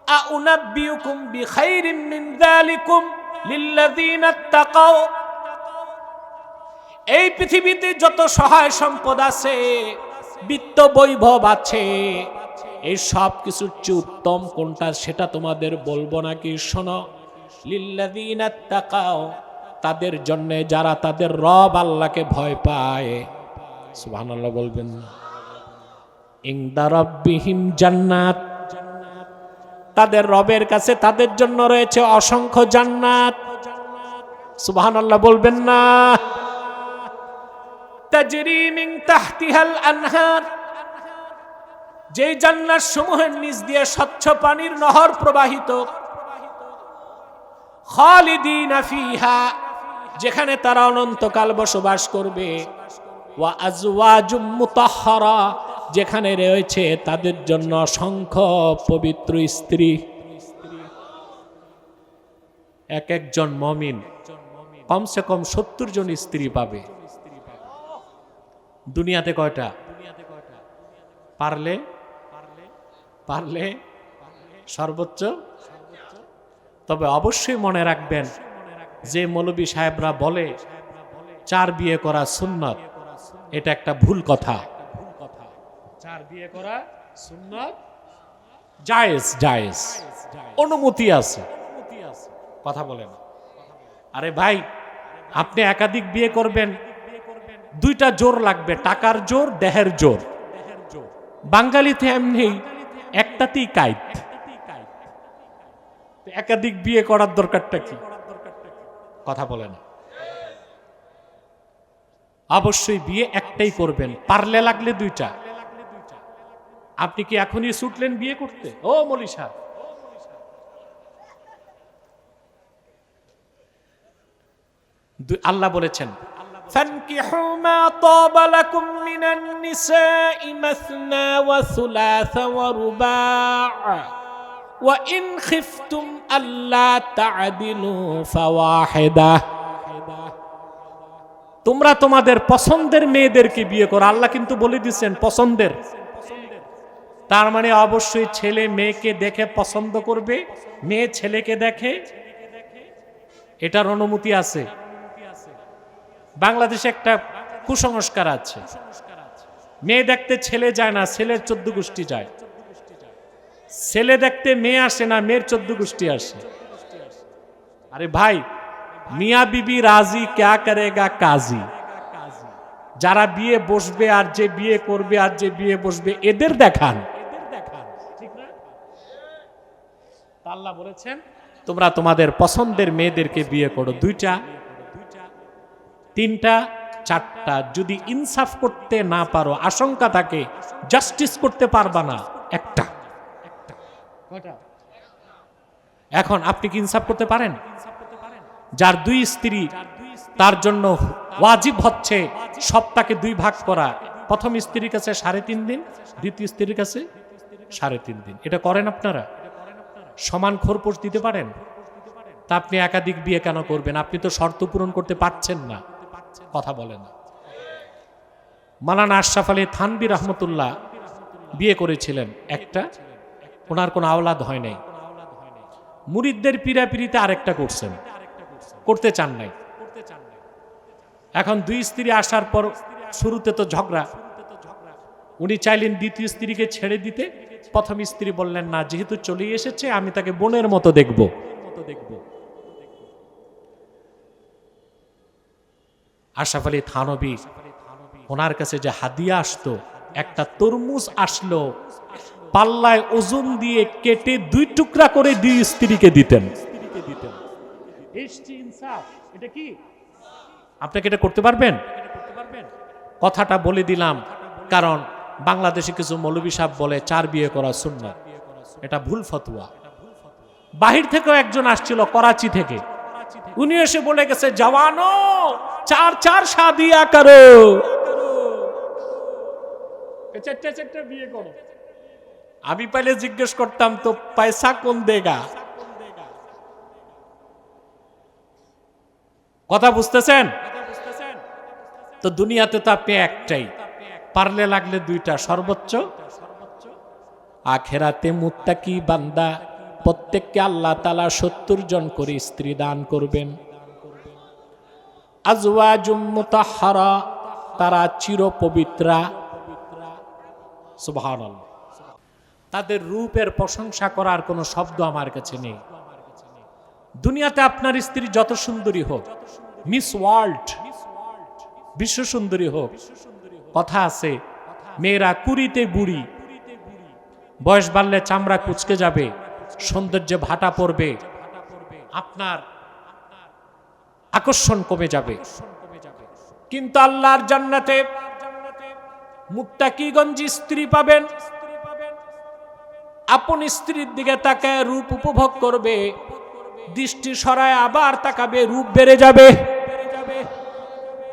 আউনাব্বিউকুম বিখাইরিন মিন যালিকুম লিল্লাযীনা ইত্তাকাউ। এই পৃথিবীতে যত সহায় সম্পদ আছে, বিত্ত বৈভব আছে, এই সব কিছুর চেয়ে উত্তম কোনটা সেটা তোমাদের বলবো নাকি? শোনো, লিল্লাযীনা ইত্তাকাউ, তাদের জন্য যারা তাদের রব আল্লাহকে ভয় পায়। সুবহানাল্লাহ বলবেন না? ইনদা রাব্বিহিম জান্নাত, তাদের রবের কাছে তাদের জন্য রয়েছে অসংখ্য জান্নাত। সুবহানাল্লাহ বলবেন না? তাজরি মিন তাহতিহাল আনহার, যে জান্নাত সমূহের নিচ দিয়ে স্বচ্ছ পানির নহর প্রবাহিত। খালিদিনা ফিহা, যেখানে তারা অনন্তকাল বসবাস করবে। ওয়া আজওয়াজুম মুতাহহারা, যেখানে রয়েছে তাদের জন্য অসংখ্য পবিত্র স্ত্রী। এক একজন মুমিন কমসে কম 70 জন স্ত্রী পাবে। দুনিয়াতে কয়টা? পারলে পারলে সর্বোচ্চ। তবে অবশ্যই মনে রাখবেন, যে মৌলবী সাহেবরা বলে 4 বিয়ে করা সুন্নত, এটা একটা ভুল কথা। 4 বিয়ে করা সুন্নত, জায়েজ, জায়েজ, অনুমতি আছে, কথা বলেন। আরে ভাই, আপনি একাধিক বিয়ে করবেন, 2টা জোর লাগবে, টাকার জোর, দেহের জোর। বাঙালিতে এমনি একটাতেই কাইত। একাধিক বিয়ে করার দরকারটা কি? কথা বলেন। অবশ্যই বিয়ে একটাই করবেন, পারলে লাগলে 2টা। আপনি কি এখনই ছুটলেন বিয়ে করতে? ও মৌলী সাহেব, আল্লাহ বলেছেন, فانكحوا ما طاب لكم من النساء مثنى وثلاث ورباع وإن خفتم ألا تعدلوا فواحدة। তোমরা তোমাদের পছন্দের মেয়েদেরকে বিয়ে করো। আল্লাহ কিন্তু বলে দিয়েছেন পছন্দের, তার মানে অবশ্যই ছেলে মেয়েকে দেখে পছন্দ করবে, মেয়ে ছেলেকে দেখে, এটার অনুমতি আছে। বাংলাদেশে একটা কুসংস্কার আছে, মেয়ে দেখতে ছেলে যায় না, ছেলের 14 গোষ্ঠী যায়। ছেলে দেখতে মেয়ে আসে না, মেয়ের 14 গোষ্ঠী আসে। আরে ভাই, মিয়া বিবি রাজি, ক্যা করেগা কাজী। যারা বিয়ে বসবে আর যে বিয়ে করবে আর যে বিয়ে বসবে এদের দেখান, ঠিক না? আল্লাহ বলেছেন তোমরা তোমাদের পছন্দের মেয়েদেরকে বিয়ে করো, 2টা 3টা 4টা। যদি ইনসাফ করতে না পারো, আশঙ্কা থাকে জাস্টিস করতে পারবা না, একটা। এখন আপনি কি ইনসাফ করতে পারেন? যার 2 স্ত্রী তার জন্য ওয়াজিব হচ্ছে সপ্তাহে 2 ভাগ করা। প্রথম স্ত্রীর কাছে 3.5 দিন, দ্বিতীয় স্ত্রীর কাছে 3.5 দিন। এটা করেন আপনারা? সমান খরপোশ দিতে পারেন? তা আপনি একাধিক বিয়ে কেন করবেন? আপনি তো শর্ত পূরণ করতে পারছেন না, কথা বলেন না। মাওলানা আশরাফ আলী থানভী রহমতুল্লাহ বিয়ে করেছিলেন একটা, ওনার কোনো আওলাদ হয় নাই। মুরিদদের পীড়াপিড়িতে আরেকটা করছেন, করতে চান নাই। এখন 2 স্ত্রী আসার পর শুরুতে তো ঝগড়া, উনি চাইলেন দ্বিতীয় স্ত্রীকে ছেড়ে দিতে। প্রথম স্ত্রী বললেন না, যেহেতু চলে এসেছে আমি তাকে বোনের মতো দেখব। আশরাফ আলী থানভী ওনার কাছে যে হাদিয়া আসতো, একটা তরমুজ আসলো, পাল্লায় ওজন দিয়ে কেটে 2 টুকরা করে 2 স্ত্রীকে দিতেন। এটা কি আপনাকে এটা করতে পারবেন? কথাটা বলে দিলাম কারণ বাংলাদেশে কিছু মৌলভী সাহেব বলে 4 বিয়ে করা সুন্নাত। এটা ভুল ফতোয়া। বাহির থেকেও একজন আসছিল করাচি থেকে, উনি এসে বলে গেছে, জওয়ানো 4 শাদিয়া করো, 4 বিয়ে করো। আমি পহলে জিজ্ঞেস করতাম তো পয়সা কোন দেগা? কথা বুঝতেছেন তো? দুনিয়াতে তো আপনি একটাই, পারলে লাগলে 2টা সর্বোচ্চ। আখেরাতে মুত্তাকি বান্দা প্রত্যেককে আল্লাহ তাআলা 70 জন করে স্ত্রী দান করবেন। আজওয়াজুম মুতাহহারা, তারা চির পবিত্রা। সুবহানাল্লাহ। তাদের রূপের প্রশংসা করার কোনো শব্দ আমার কাছে নেই। দুনিয়াতে আপনার স্ত্রী যত সুন্দরী হোক, মিস ওয়ার্ল্ড, বিশ্ব সুন্দরী হোক, কথা আছে মেয়েরা 20তে বুড়ি, বয়স বাড়লে চামড়া কুচকে যাবে, সৌন্দর্যে ভাটা পড়বে, আপনার আকর্ষণ কমে যাবে। কিন্তু আল্লাহর জান্নাতে মুত্তাকিগণ যে স্ত্রী পাবেন, আপন স্ত্রীর দিকে তাকায় রূপ উপভোগ করবে, দৃষ্টি সরায় আবার তাকাবে, রূপ বেড়ে যাবে।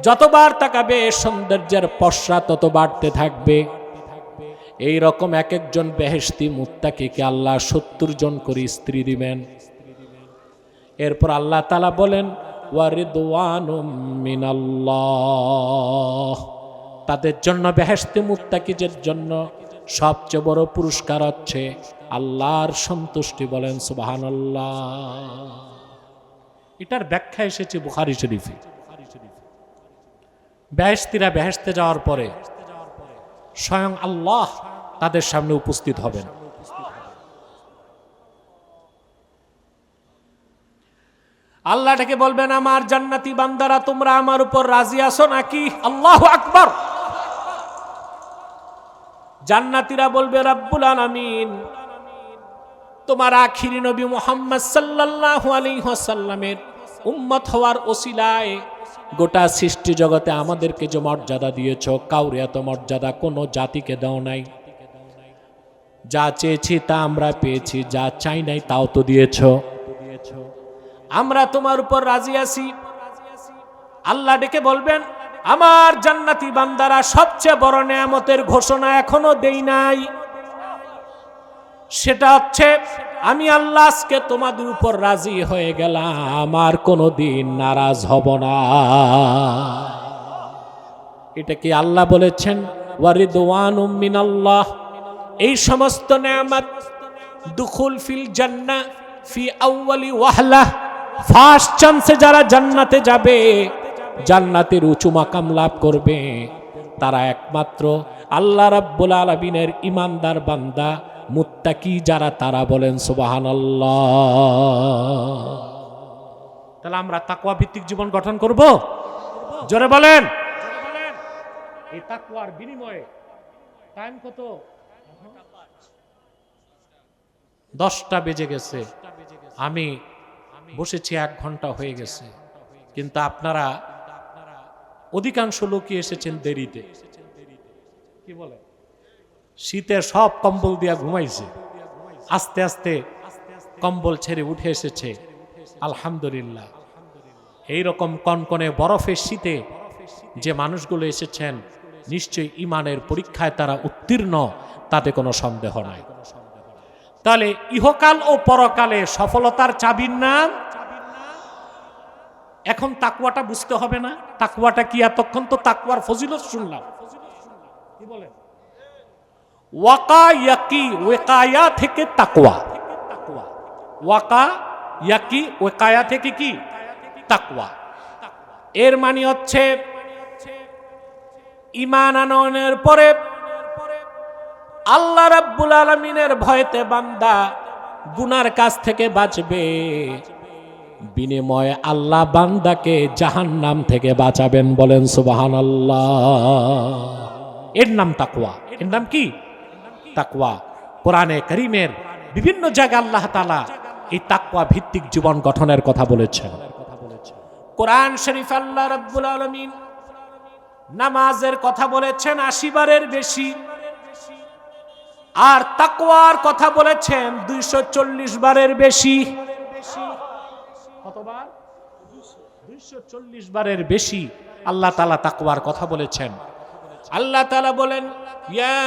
যতবার তাকাবে সৌন্দর্যের পসরা তত বাড়তে থাকবে। এই রকম এক একজন বেহেশতি মুত্তাকিকে আল্লাহ 70 জন করে স্ত্রী দিবেন। এরপর আল্লাহ তাআলা বলেন, ওয়া রিদওয়ানুম মিনাল্লাহ, তাদের জন্য বেহেশতি মুত্তাকিদের জন্য সবচেয়ে বড় পুরস্কার হচ্ছে আল্লাহর সন্তুষ্টি। বলেন সুবহানাল্লাহ। এটার ব্যাখ্যা এসেছে বুখারী শরীফে। বেহেশতিরা বেহেশতে যাওয়ার পরে স্বয়ং আল্লাহ তাদের সামনে উপস্থিত হবেন। আল্লাহ ডেকে বলবেন, আমার জান্নাতি বান্দারা তোমরা আমার উপর রাজি আছো নাকি? আল্লাহু আকবার। জান্নাতীরা বলবে, রব্বুল আলামিন, তোমার আখিরি নবী মুহাম্মদ সাল্লাল্লাহু আলাইহি ওয়াসাল্লামের উম্মত হওয়ার ওসিলায় গোটা সৃষ্টি জগতে আমাদেরকে যে মর্যাদা দিয়েছ, কাউরে এত মর্যাদা কোনো জাতিকে দাও নাই। যা চেয়েছি তা আমরা পেয়েছি, যা চাই নাই তাও তো দিয়েছ। আমরা তোমার উপর রাজি আছি। আল্লাহ ডেকে বলবেন, আমার জান্নাতি বান্দারা সবচেয়ে বড় নেয়ামতের ঘোষণা এখনো দেই নাই। সেটা হচ্ছে আমি আল্লাহ আজকে তোমাদের উপর রাজি হয়ে গেলাম, আর কোনোদিন নারাজ হব না। এটা কি আল্লাহ বলেছেন? ওয়া রিদওয়ানুম মিনাল্লাহ। এই সমস্ত নেয়ামত দুখুল ফিল জান্নাহ ফি আউয়ালি ওয়াহলা, ফার্স্ট চান্সে যারা জান্নাতে যাবে, জান্নাতের উঁচু মাকাম লাভ করবে, তারা একমাত্র আল্লাহ রাব্বুল আলামিনের ঈমানদার বান্দা, মুত্তাকি যারা তারা বলেন সুবহানাল্লাহ। তাহলে আমরা তাকওয়া ভিত্তিক জীবন গঠন করব, জোরে বলেন। এই তাকওয়ার বিনিময়ে টাইম কত? 10টা বেজে গেছে, আমি বসেছি 1 ঘন্টা হয়ে গেছে, কিন্তু আপনারা অধিকাংশ লোকই এসেছেন দেরিতে। কি বলে? শীতের সব কম্বল দিয়া ঘুমাইছে, আস্তে আস্তে কম্বল ছেড়ে উঠে এসেছে। আলহামদুলিল্লাহ। এইরকম কনকনে বরফের শীতে যে মানুষগুলো এসেছেন, নিশ্চয়ই ইমানের পরীক্ষায় তারা উত্তীর্ণ, তাতে কোনো সন্দেহ নাই। তাহলে ইহকাল ও পরকালে সফলতার চাবির নাম এখন তাকওয়াটা বুঝতে হবে না? তাকওয়াটা কি? এতক্ষণ তো তাকওয়ার ফজিলত শুনলাম। কি বলেন? ওয়াকা ইয়াকি, ওয়াকায়া থেকে তাকওয়া। ওয়াকা ইয়াকি, ওয়াকায়া থেকে কি? তাকওয়া। এর মানে হচ্ছে ঈমান আনয়নের পরে আল্লাহ রাব্বুল আলামিনের ভয়তে বান্দা গুনার কাছ থেকে বাঁচবে, বিনিময়ে আল্লাহ বান্দাকে জাহান্নাম থেকে বাঁচাবেন। বলেন সুবহানাল্লাহ। এর নাম তাকওয়া। এর নাম কি? তাকওয়া। কোরআনে কারীমের বিভিন্ন জায়গায় আল্লাহ তাআলা এই তাকওয়া ভিত্তিক জীবন গঠনের কথা বলেছেন। কোরআন শরীফ আল্লাহ রাব্বুল আলামিন নামাজের কথা বলেছেন 80 বারের বেশি, আর তাকওয়ার কথা বলেছেন 240 বারের বেশি। কতবার? 240 বারের বেশি আল্লাহ তাআলা তাকওয়ার কথা বলেছেন। আল্লাহ তাআলা বলেন, ইয়া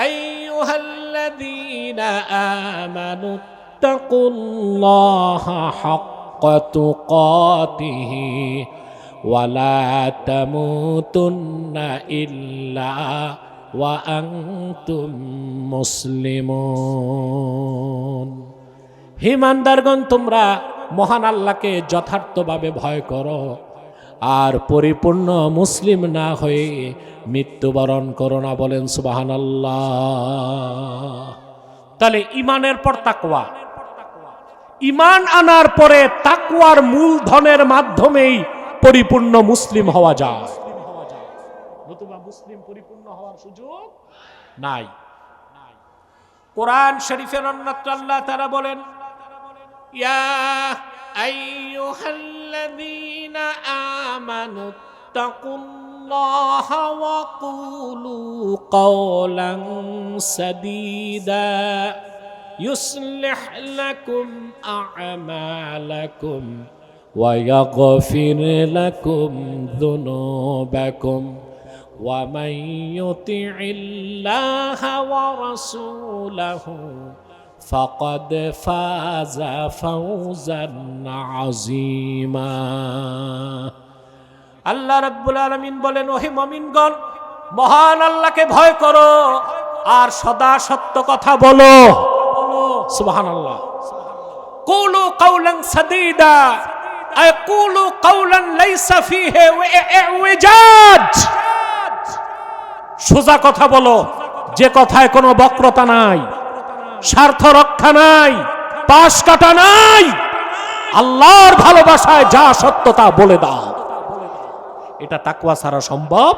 আইয়ুহাল্লাযীনা আমানু তাকুল্লাহা হাক্কা তুকাতিহি ওয়া লা তামুতুন্না ইল্লা ওয়া আনতুম মুসলিমুন। হে ইমানদারগণ, তোমরা মহান আল্লাহকে যথার্থভাবে ভয় করো আর পরিপূর্ণ মুসলিম না হয়ে মৃত্যুবরণ করো না। বলেন সুবহানাল্লাহ। তাহলে ঈমানের পর তাকওয়া, ঈমান আনার পরে তাকওয়ার মূলধনের মাধ্যমেই পরিপূর্ণ মুসলিম হওয়া যায়, নতুবা মুসলিম পরিপূর্ণ হওয়ার সুযোগ নাই। কোরআন শরীফের অন্যত্র আল্লাহ তাআলা বলেন, ইয়া আইয়ুহাল্লাযীনা আমানু তাকুল্লাহা ওয়া কুলু কাওলান সাদীদা ইউসলিহ লাকুম আ'মালাকুম ওয়া ইয়াগফির লাকুম যুনুবাকুম ওয়া মান ইউতি'ইল্লাহা ওয়া রাসূলাহু ফাকাদ ফাযা ফাওজান আযীমা। আল্লাহ রাব্বুল আলামিন বলেন, ওহে মুমিনগণ, মহান আল্লাহকে ভয় করো আর সদা সত্য কথা বলো। সুবহানাল্লাহ। কুলু কাওলান সাদীদা, আই কুলু কাওলান লাইসা ফীহি ইওজাজ। সোজা কথা বলো, যে কথায় কোনো বক্রতা নাই, স্বার্থ রক্ষা নাই, পাশ কাটা নাই। আল্লাহর ভালোবাসায় যা সত্যতা বলে দাও। এটা তাকওয়া ছাড়া সম্ভব।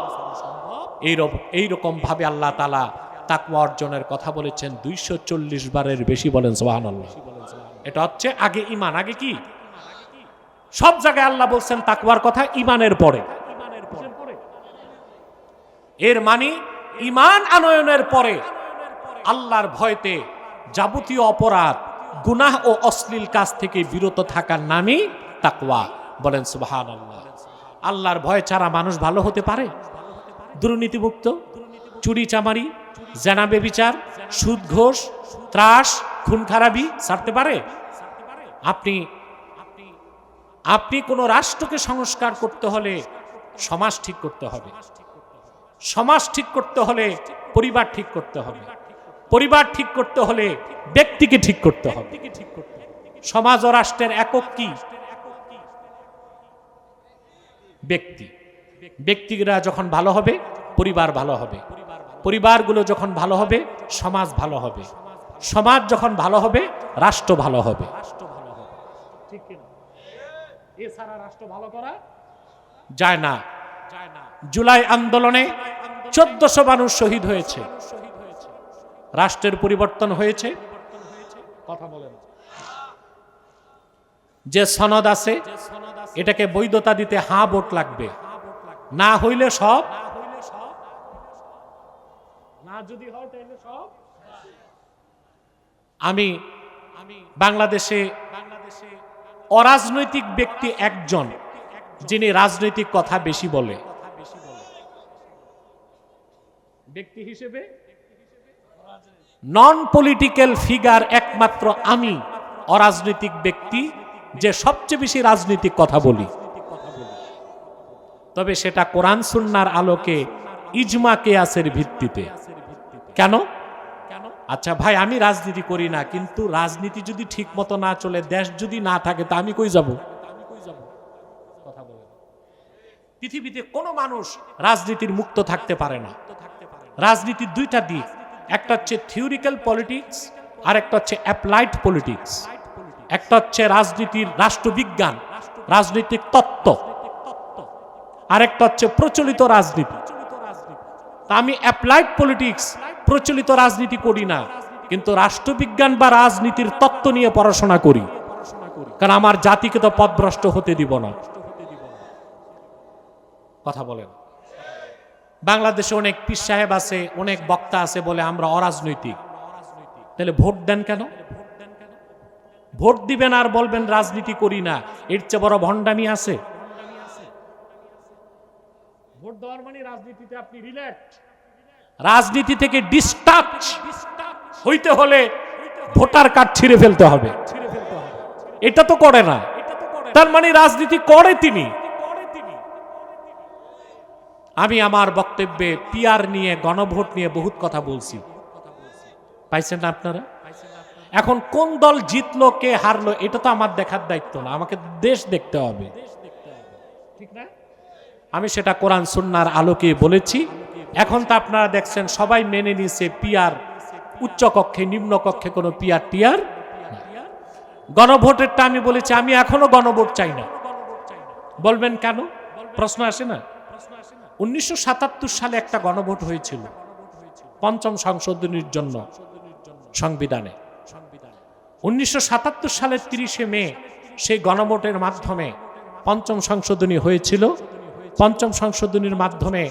এইরকম ভাবে আল্লাহ তাআলা তাকওয়া অর্জনের কথা বলেছেন 240 বারের বেশি। বলেন সুবহানাল্লাহ। এটা হচ্ছে আগে ঈমান। আগে কি? সব জায়গায় আল্লাহ বলছেন তাকওয়ার কথা ঈমানের পরে। এর মানে ঈমান আনয়নের পরে আল্লাহর ভয়তে যাবতীয় অপরাধ, গুনাহ ও অশ্লীল কাজ থেকে বিরত থাকার নামই তাকওয়া। বলেন সুবহানাল্লাহ। আল্লাহর ভয় ছাড়া মানুষ ভালো হতে পারে? দুর্নীতিমুক্ত, চুরি চামারি, জেনা বেবিচার, সুদ ঘোষ, ত্রাস, খুন খারাপি ছাড়তে পারে? আপনি কোন রাষ্ট্রকে সংস্কার করতে হলে সমাজ ঠিক করতে হবে, সমাজ ঠিক করতে হলে পরিবার ঠিক করতে হবে, পরিবার ঠিক করতে হলে ব্যক্তিকে ঠিক করতে হবে। সমাজ ও রাষ্ট্রের একক কি? ব্যক্তি। ব্যক্তিরা যখন ভালো হবে, পরিবার ভালো হবে। পরিবারগুলো যখন ভালো হবে সমাজ ভালো হবে, সমাজ যখন ভালো হবে রাষ্ট্র ভালো হবে। ঠিক কিনা? এছাড়া রাষ্ট্র ভালো করা যায় না। জুলাই আন্দোলনে 1400 মানুষ শহীদ হয়েছে, রাষ্ট্রের পরিবর্তন হয়েছে। কথা বলেন। যে সনদ আছে এটাকে বৈধতা দিতে হ্যাঁ ভোট লাগবে, না হইলে সব, না যদি হয় তাহলে সব। আমি বাংলাদেশে অরাজনৈতিক ব্যক্তি একজন যিনি রাজনৈতিক কথা বেশি বলে, ব্যক্তি হিসেবে নন পলিটিক্যাল ফিগার একমাত্র আমি অরাজনৈতিক ব্যক্তি যে সবচেয়ে বেশি রাজনৈতিক কথা বলি। তবে সেটা কোরআন সুন্নাহর আলোকে ইজমা কিয়াসের ভিত্তিতে। কেন? আচ্ছা ভাই আমি রাজনীতি করি না, কিন্তু রাজনীতি যদি ঠিক মতো না চলে, দেশ যদি না থাকে, তা আমি কই যাব? কথা বলেন। পৃথিবীতে কোনো মানুষ রাজনীতির মুক্ত থাকতে পারে না। রাজনীতির দুইটা দিক, একটা হচ্ছে থিওরিক্যাল পলিটিক্স আর একটা হচ্ছে অ্যাপ্লাইড পলিটিক্স। একটা হচ্ছে রাজনীতির রাষ্ট্রবিজ্ঞান, রাজনৈতিক তত্ত্ব, আর একটা হচ্ছে প্রচলিত রাজনীতি। তা আমি অ্যাপ্লাইড পলিটিক্স, প্রচলিত রাজনীতি করি না, কিন্তু রাষ্ট্রবিজ্ঞান বা রাজনীতির তত্ত্ব নিয়ে পড়াশোনা করি, কারণ আমার জাতিকে তো পথভ্রষ্ট হতে দিব না। কথা বলেন। বাংলাদেশে অনেক পীর সাহেব আছে, অনেক বক্তা আছে, বলে আমরা অরাজনৈতিক। তাহলে ভোট দেন কেন? ভোট দিবেন আর বলবেন রাজনীতি করি না, এর চেয়ে বড় ভণ্ডামি আছে? ভোট দেওয়ার মানে রাজনীতিতে আপনি রিলেট, রাজনীতি থেকে ডিসটাচ হইতে হলে ভোটার কার্ড ছিঁড়ে ফেলতে হবে। এটা তো করে না, তার মানে রাজনীতি করে তিনি। আমি আমার বক্তব্যে পিআর নিয়ে, গণভোট নিয়ে বহুত কথা বলছি, পাইছেন না আপনারা? এখন কোন দল জিতলো, কে হারলো, এটা তো আমার দেখার দায়িত্ব না, আমাকে দেশ দেখতে হবে, ঠিক না? আমি সেটা কোরআন সুন্নাহর আলোকে বলেছি। এখন তো আপনারা দেখছেন সবাই মেনে নিয়েছে পিআর, উচ্চ কক্ষে নিম্ন কক্ষে কোনো পিআর টিআর। গণভোটেরটা আমি বলেছি আমি এখনো গণভোট চাই না। বলবেন কেন? প্রশ্ন আসে না? 1977 সালে একটা গণভোট হয়েছিল পঞ্চম সংশোধনীর জন্য সংবিধানে। 1977 সালের 30শে মে সেই গণভোটের মাধ্যমে পঞ্চম সংশোধনী হয়েছিল। পঞ্চম সংশোধনীর মাধ্যমে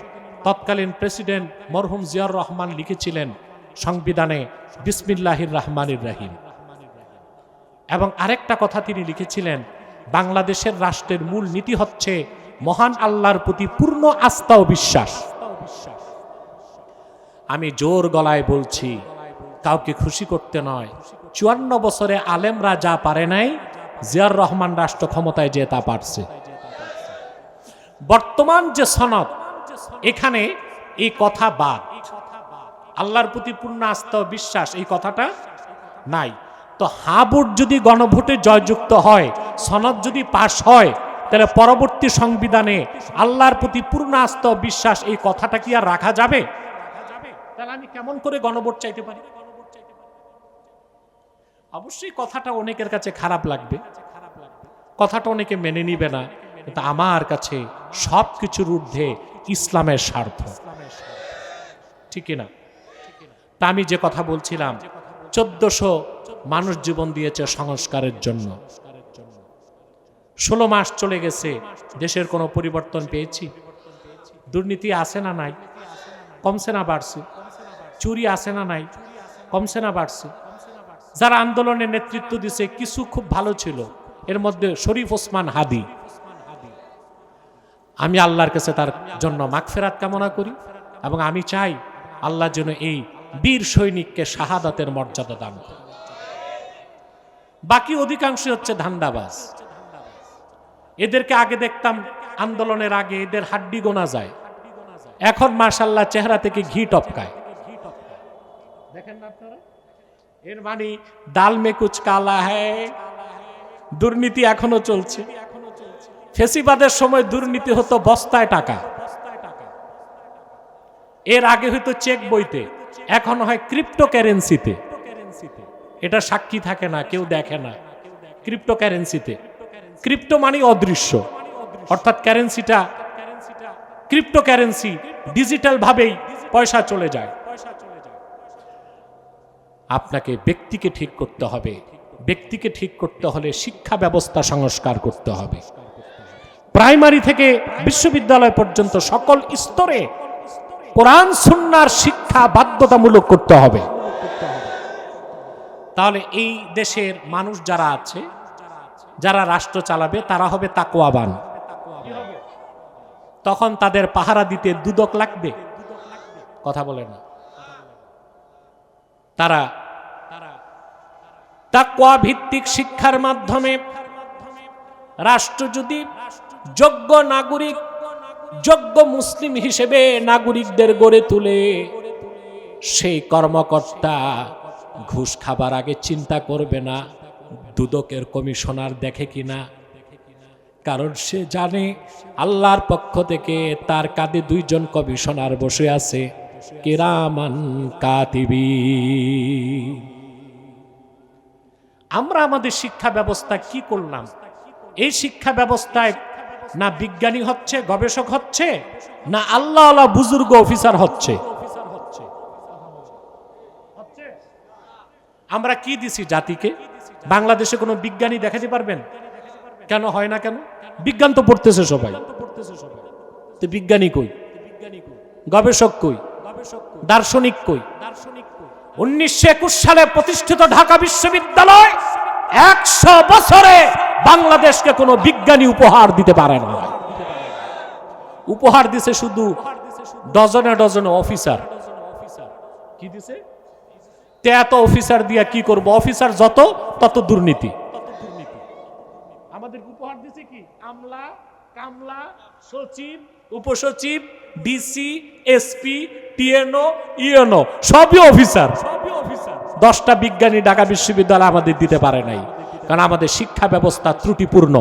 তৎকালীন প্রেসিডেন্ট মরহুম জিয়াউর রহমান লিখেছিলেন সংবিধানে বিসমিল্লাহির রহমানির রহিম। এবং আরেকটা কথা তিনি লিখেছিলেন, বাংলাদেশের রাষ্ট্রের মূল নীতি হচ্ছে মহান আল্লাহর প্রতি পূর্ণ আস্থা ও বিশ্বাস। আমি জোর গলায় বলছি, কাউকে খুশি করতে নয়, 54 বছরে আলেমরা যা পারে নাই, জিয়াউর রহমান রাষ্ট্র ক্ষমতায় যে তা পারছে। বর্তমান যে সনদ, এখানে এই কথা বাদ, আল্লাহর প্রতি পূর্ণ আস্থা ও বিশ্বাস এই কথাটা নাই। তো হাবুট যদি গণভোটে জয়যুক্ত হয়, সনদ যদি পাশ হয়, তাহলে পরবর্তী সংবিধানে আল্লাহর প্রতি পূর্ণ আস্থা ও বিশ্বাস এই কথাটা কি আর রাখা যাবে? তাহলে আমি কেমন করে গণভোট চাইতে পারি? অবশ্যই কথাটা অনেকের কাছে খারাপ লাগবে, কথাটা অনেকে মেনে নিবে না, কিন্তু আমার কাছে সবকিছুর ঊর্ধ্বে ইসলামের স্বার্থ, ঠিক না? তা আমি যে কথা বলছিলাম, 1400 মানুষ জীবন দিয়েছে সংস্কারের জন্য। 16 মাস চলে গেছে, দেশের কোনো পরিবর্তন পেয়েছি? দুর্নীতি আছে না নাই? কমছে না বাড়ছে? চুরি আছে না নাই? কমছে না বাড়ছে? যারা আন্দোলনের নেতৃত্ব দিছে কিছু খুব ভালো ছিল, এর মধ্যে শরীফ ওসমান হাদি। আমি আল্লাহর কাছে তার জন্য মাগফিরাত কামনা করি, এবং আমি চাই আল্লাহ যেন এই বীর সৈনিককে শাহাদাতের মর্যাদা দান করে। বাকি অধিকাংশ হচ্ছে ধান্দাবাজ। এদেরকে আগে দেখতাম আন্দোলনের আগে এদের হাড্ডি গোনা যায়, এখন মাশাআল্লাহ চেহারা থেকে ঘি টপকায়। দেখেন না আপনারা? এর মানে ডাল মে কুছ কালা হ্যায়, দুর্নীতি এখনো চলছে। ফেসিবাদের সময় দুর্নীতি হতো বস্তায় টাকা, এর আগে হয়তো চেক বইতে, এখন হয় ক্রিপ্টোকারেন্সিতে। এটা সাক্ষী থাকে না, কেউ দেখে না। ক্রিপ্টোকারেন্সিতে, ক্রিপ্টো মানে অদৃশ্য, অর্থাৎ কারেন্সিটা ক্রিপ্টোকারেন্সি, ডিজিটাল ভাবেই পয়সা চলে যায়। আপনাকে ব্যক্তিকে ঠিক করতে হবে। ব্যক্তিকে ঠিক করতে হলে শিক্ষা ব্যবস্থা সংস্কার করতে হবে। প্রাইমারি থেকে বিশ্ববিদ্যালয় পর্যন্ত সকল স্তরে কোরআন সুন্নাহর শিক্ষা বাধ্যতামূলক করতে হবে। তাহলে এই দেশের মানুষ যারা আছে, যারা রাষ্ট্র চালাবে, তারা হবে তাকওয়াবান। তখন তাদের পাহারা দিতে দুদক লাগবে? কথা বলে না। তারা তাকওয়া ভিত্তিক শিক্ষার মাধ্যমে রাষ্ট্র যদি যোগ্য নাগরিক, যোগ্য মুসলিম হিসেবে নাগরিকদের গড়ে তুলে, সেই কর্মকর্তা ঘুষ খাবার আগে চিন্তা করবে না দুদকের কমিশনার দেখে কিনা, কারণ সে জানে আল্লাহর পক্ষ থেকে তার কাঁধে দুইজন কমিশনার বসে আছে, কিরামান কাতিবিন। আমরা আমাদের শিক্ষা ব্যবস্থা কি করলাম? এই শিক্ষা ব্যবস্থায় না বিজ্ঞানী হচ্ছে, গবেষক হচ্ছে, না আল্লাহ আল্লাহ বুজুর্গ অফিসার হচ্ছে। আমরা কি দিছি জাতিকে? বাংলাদেশে কোনো বিজ্ঞানী দেখাতে পারবেন? কেন হয় না? কেন? বিজ্ঞান তো পড়তেছে সবাই, তো বিজ্ঞানী কই? গবেষক কই? দার্শনিক কই? 1921 সালে প্রতিষ্ঠিত ঢাকা বিশ্ববিদ্যালয় 100 বছরে বাংলাদেশকে কোনো বিজ্ঞানী উপহার দিতে পারে না। উপহার দিছে শুধু ডজনে ডজনে অফিসার। কি দিছে? এত অফিসার দিয়া কি করব? অফিসার যত তত দুর্নীতি। আমাদের উপহার দিছে কি? আমলা, কামলা, সচিব, উপসচিব, ডিসি, এসপি, টিএনও, ইএনও, সবই অফিসার। 10টা বিজ্ঞানী ঢাকা বিশ্ববিদ্যালয় আমাদের দিতে পারে নাই, কারণ আমাদের শিক্ষা ব্যবস্থা ত্রুটিপূর্ণ।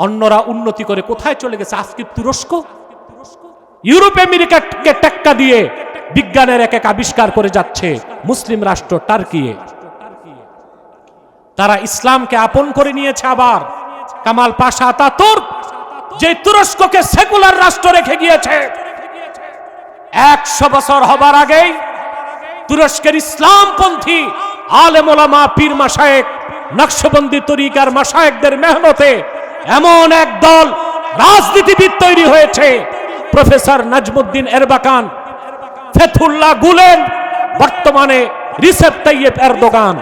অন্যরা উন্নতি করে কোথায় চলে গেছে? আজকে তুরস্ক, ইউরোপ আমেরিকাকে টেক্কা দিয়ে বিজ্ঞানের এক এক আবিষ্কার করে যাচ্ছে। মুসলিম রাষ্ট্র টার্কি, তারা ইসলামকে আপন করে নিয়েছে। আবার কামাল পাশা আতাতুর্ক যে তুরস্ককে সেকুলার রাষ্ট্র রেখে গিয়েছে, 100 বছর হবার আগেই তুরস্কের ইসলামপন্থী আলেম ওলামা, পীর মাশায়েখ, নকশবন্দি তরিকার মাশায়েখদের মেহনতে এমন এক দল রাজনীতিবিদ তৈরি হয়েছে, প্রফেসর নাজমুদ্দিন এরবাকান, ফেথুল্লাহ গুলেন, বর্তমানে রিসেপ তাইয়েব এরদোগান।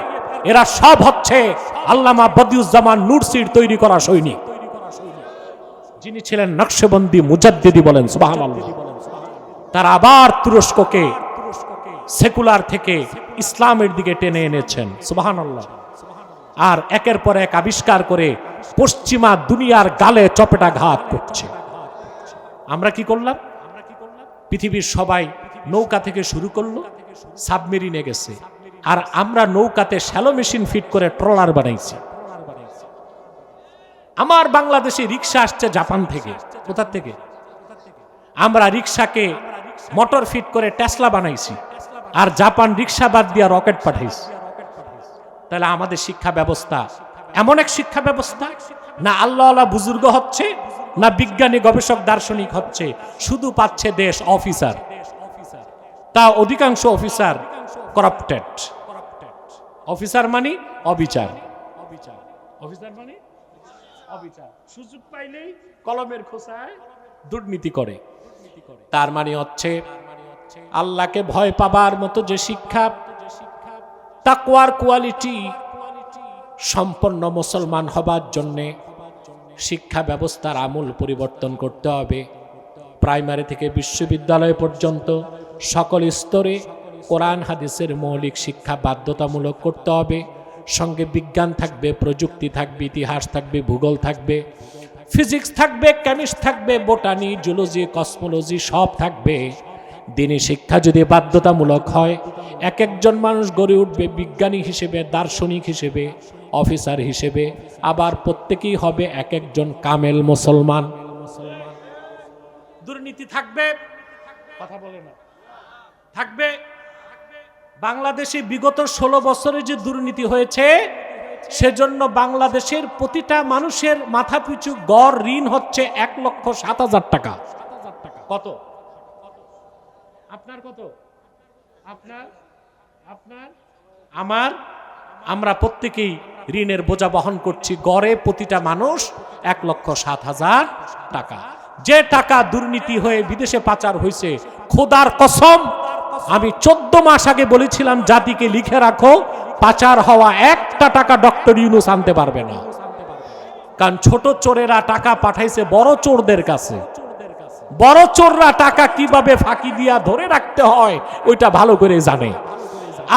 এরা সব হচ্ছে আল্লামা বদিউজ্জামান নুরসির তৈরি করা সৈনিক, যিনি ছিলেন নকশবন্দি মুজাদ্দিদি। বলেন সুবহানাল্লাহ। তারা আবার তুরস্ককে সেকুলার থেকে ইসলামের দিকে টেনে এনেছেন। সুবহানাল্লাহ। আর একের পর এক আবিষ্কার করে পশ্চিমা দুনিয়ার গালে চপেটাঘাত করছে। আমরা কি করলাম? পৃথিবীর সবাই নৌকা থেকে শুরু করলো, সাবমেরিনে গেছে, আর আমরা নৌকাতে শ্যালো মেশিন ফিট করে ট্রলার বানাইছি। আমার বাংলাদেশে রিক্সা আসছে জাপান থেকে। কোথা থেকে? আমরা রিক্সাকে মোটর ফিট করে টেসলা বানাইছি, আর জাপান রিক্সা বাদ দিয়া রকেট পাঠাইছি। তাহলে আমাদের শিক্ষা ব্যবস্থা এমন এক শিক্ষা ব্যবস্থা, না আল্লাহ আল্লাহ বুজুর্গ হচ্ছে, না বিজ্ঞানী গবেষক দার্শনিক হচ্ছে, শুধু পাচ্ছে দেশ অফিসার। তা অধিকাংশ অফিসার করাপ্টেড। অফিসার মানে অবিচার, অফিসার মানে অবিচার। সুযোগ পাইলেই কলমের খোসায় দুর্নীতি করে। তার মানে হচ্ছে আল্লাহকে ভয় পাবার মতো যে শিক্ষা, তাকওয়ার কোয়ালিটি সম্পন্ন মুসলমান হবার জন্যে শিক্ষা ব্যবস্থার আমূল পরিবর্তন করতে হবে। প্রাইমারি থেকে বিশ্ববিদ্যালয় পর্যন্ত সকল স্তরে কোরআন হাদিসের মৌলিক শিক্ষা বাধ্যতামূলক করতে হবে। সঙ্গে বিজ্ঞান থাকবে, প্রযুক্তি থাকবে, ইতিহাস থাকবে, ভূগোল থাকবে, ফিজিক্স থাকবে, কেমিস্ট্রি থাকবে, বোটানি, জুলজি, কসমোলজি সব থাকবে। দিনী শিক্ষা যদি বাধ্যতামূলক হয়, এক একজন মানুষ গড়ে উঠবে বিজ্ঞানী হিসেবে, দার্শনিক হিসেবে, অফিসার হিসেবে, আবার প্রত্যেকেই হবে এক একজন কামেল মুসলমান। দুর্নীতি থাকবে, কথা বলে না থাকবে। বাংলাদেশে বিগত 16 বছরে যে দুর্নীতি হয়েছে, সেজন্য বাংলাদেশের প্রতিটা মানুষের মাথাপিছু গড় ঋণ হচ্ছে 1,07,000 টাকা। কত? আপনার কত? আপনার আপনার আমার আমরা প্রত্যেকেই ঋণের বোঝা বহন করছি। গড়ে প্রতিটা মানুষ 1,07,000 টাকা। যে টাকা দুর্নীতি হয়ে বিদেশে পাচার হয়েছে, খোদার কসম আমি 14 মাস আগে বলেছিলাম জাতিকে লিখে রাখো, পাচার হওয়া একটা টাকা ডক্টর ইউনূস আনতে পারবে না। কারণ ছোট চোরেরা টাকা পাঠাইছে বড় চোরদের কাছে। বড় চোররা টাকা কিভাবে ফাঁকি দিয়া ধরে রাখতে হয় ওইটা ভালো করে জানে।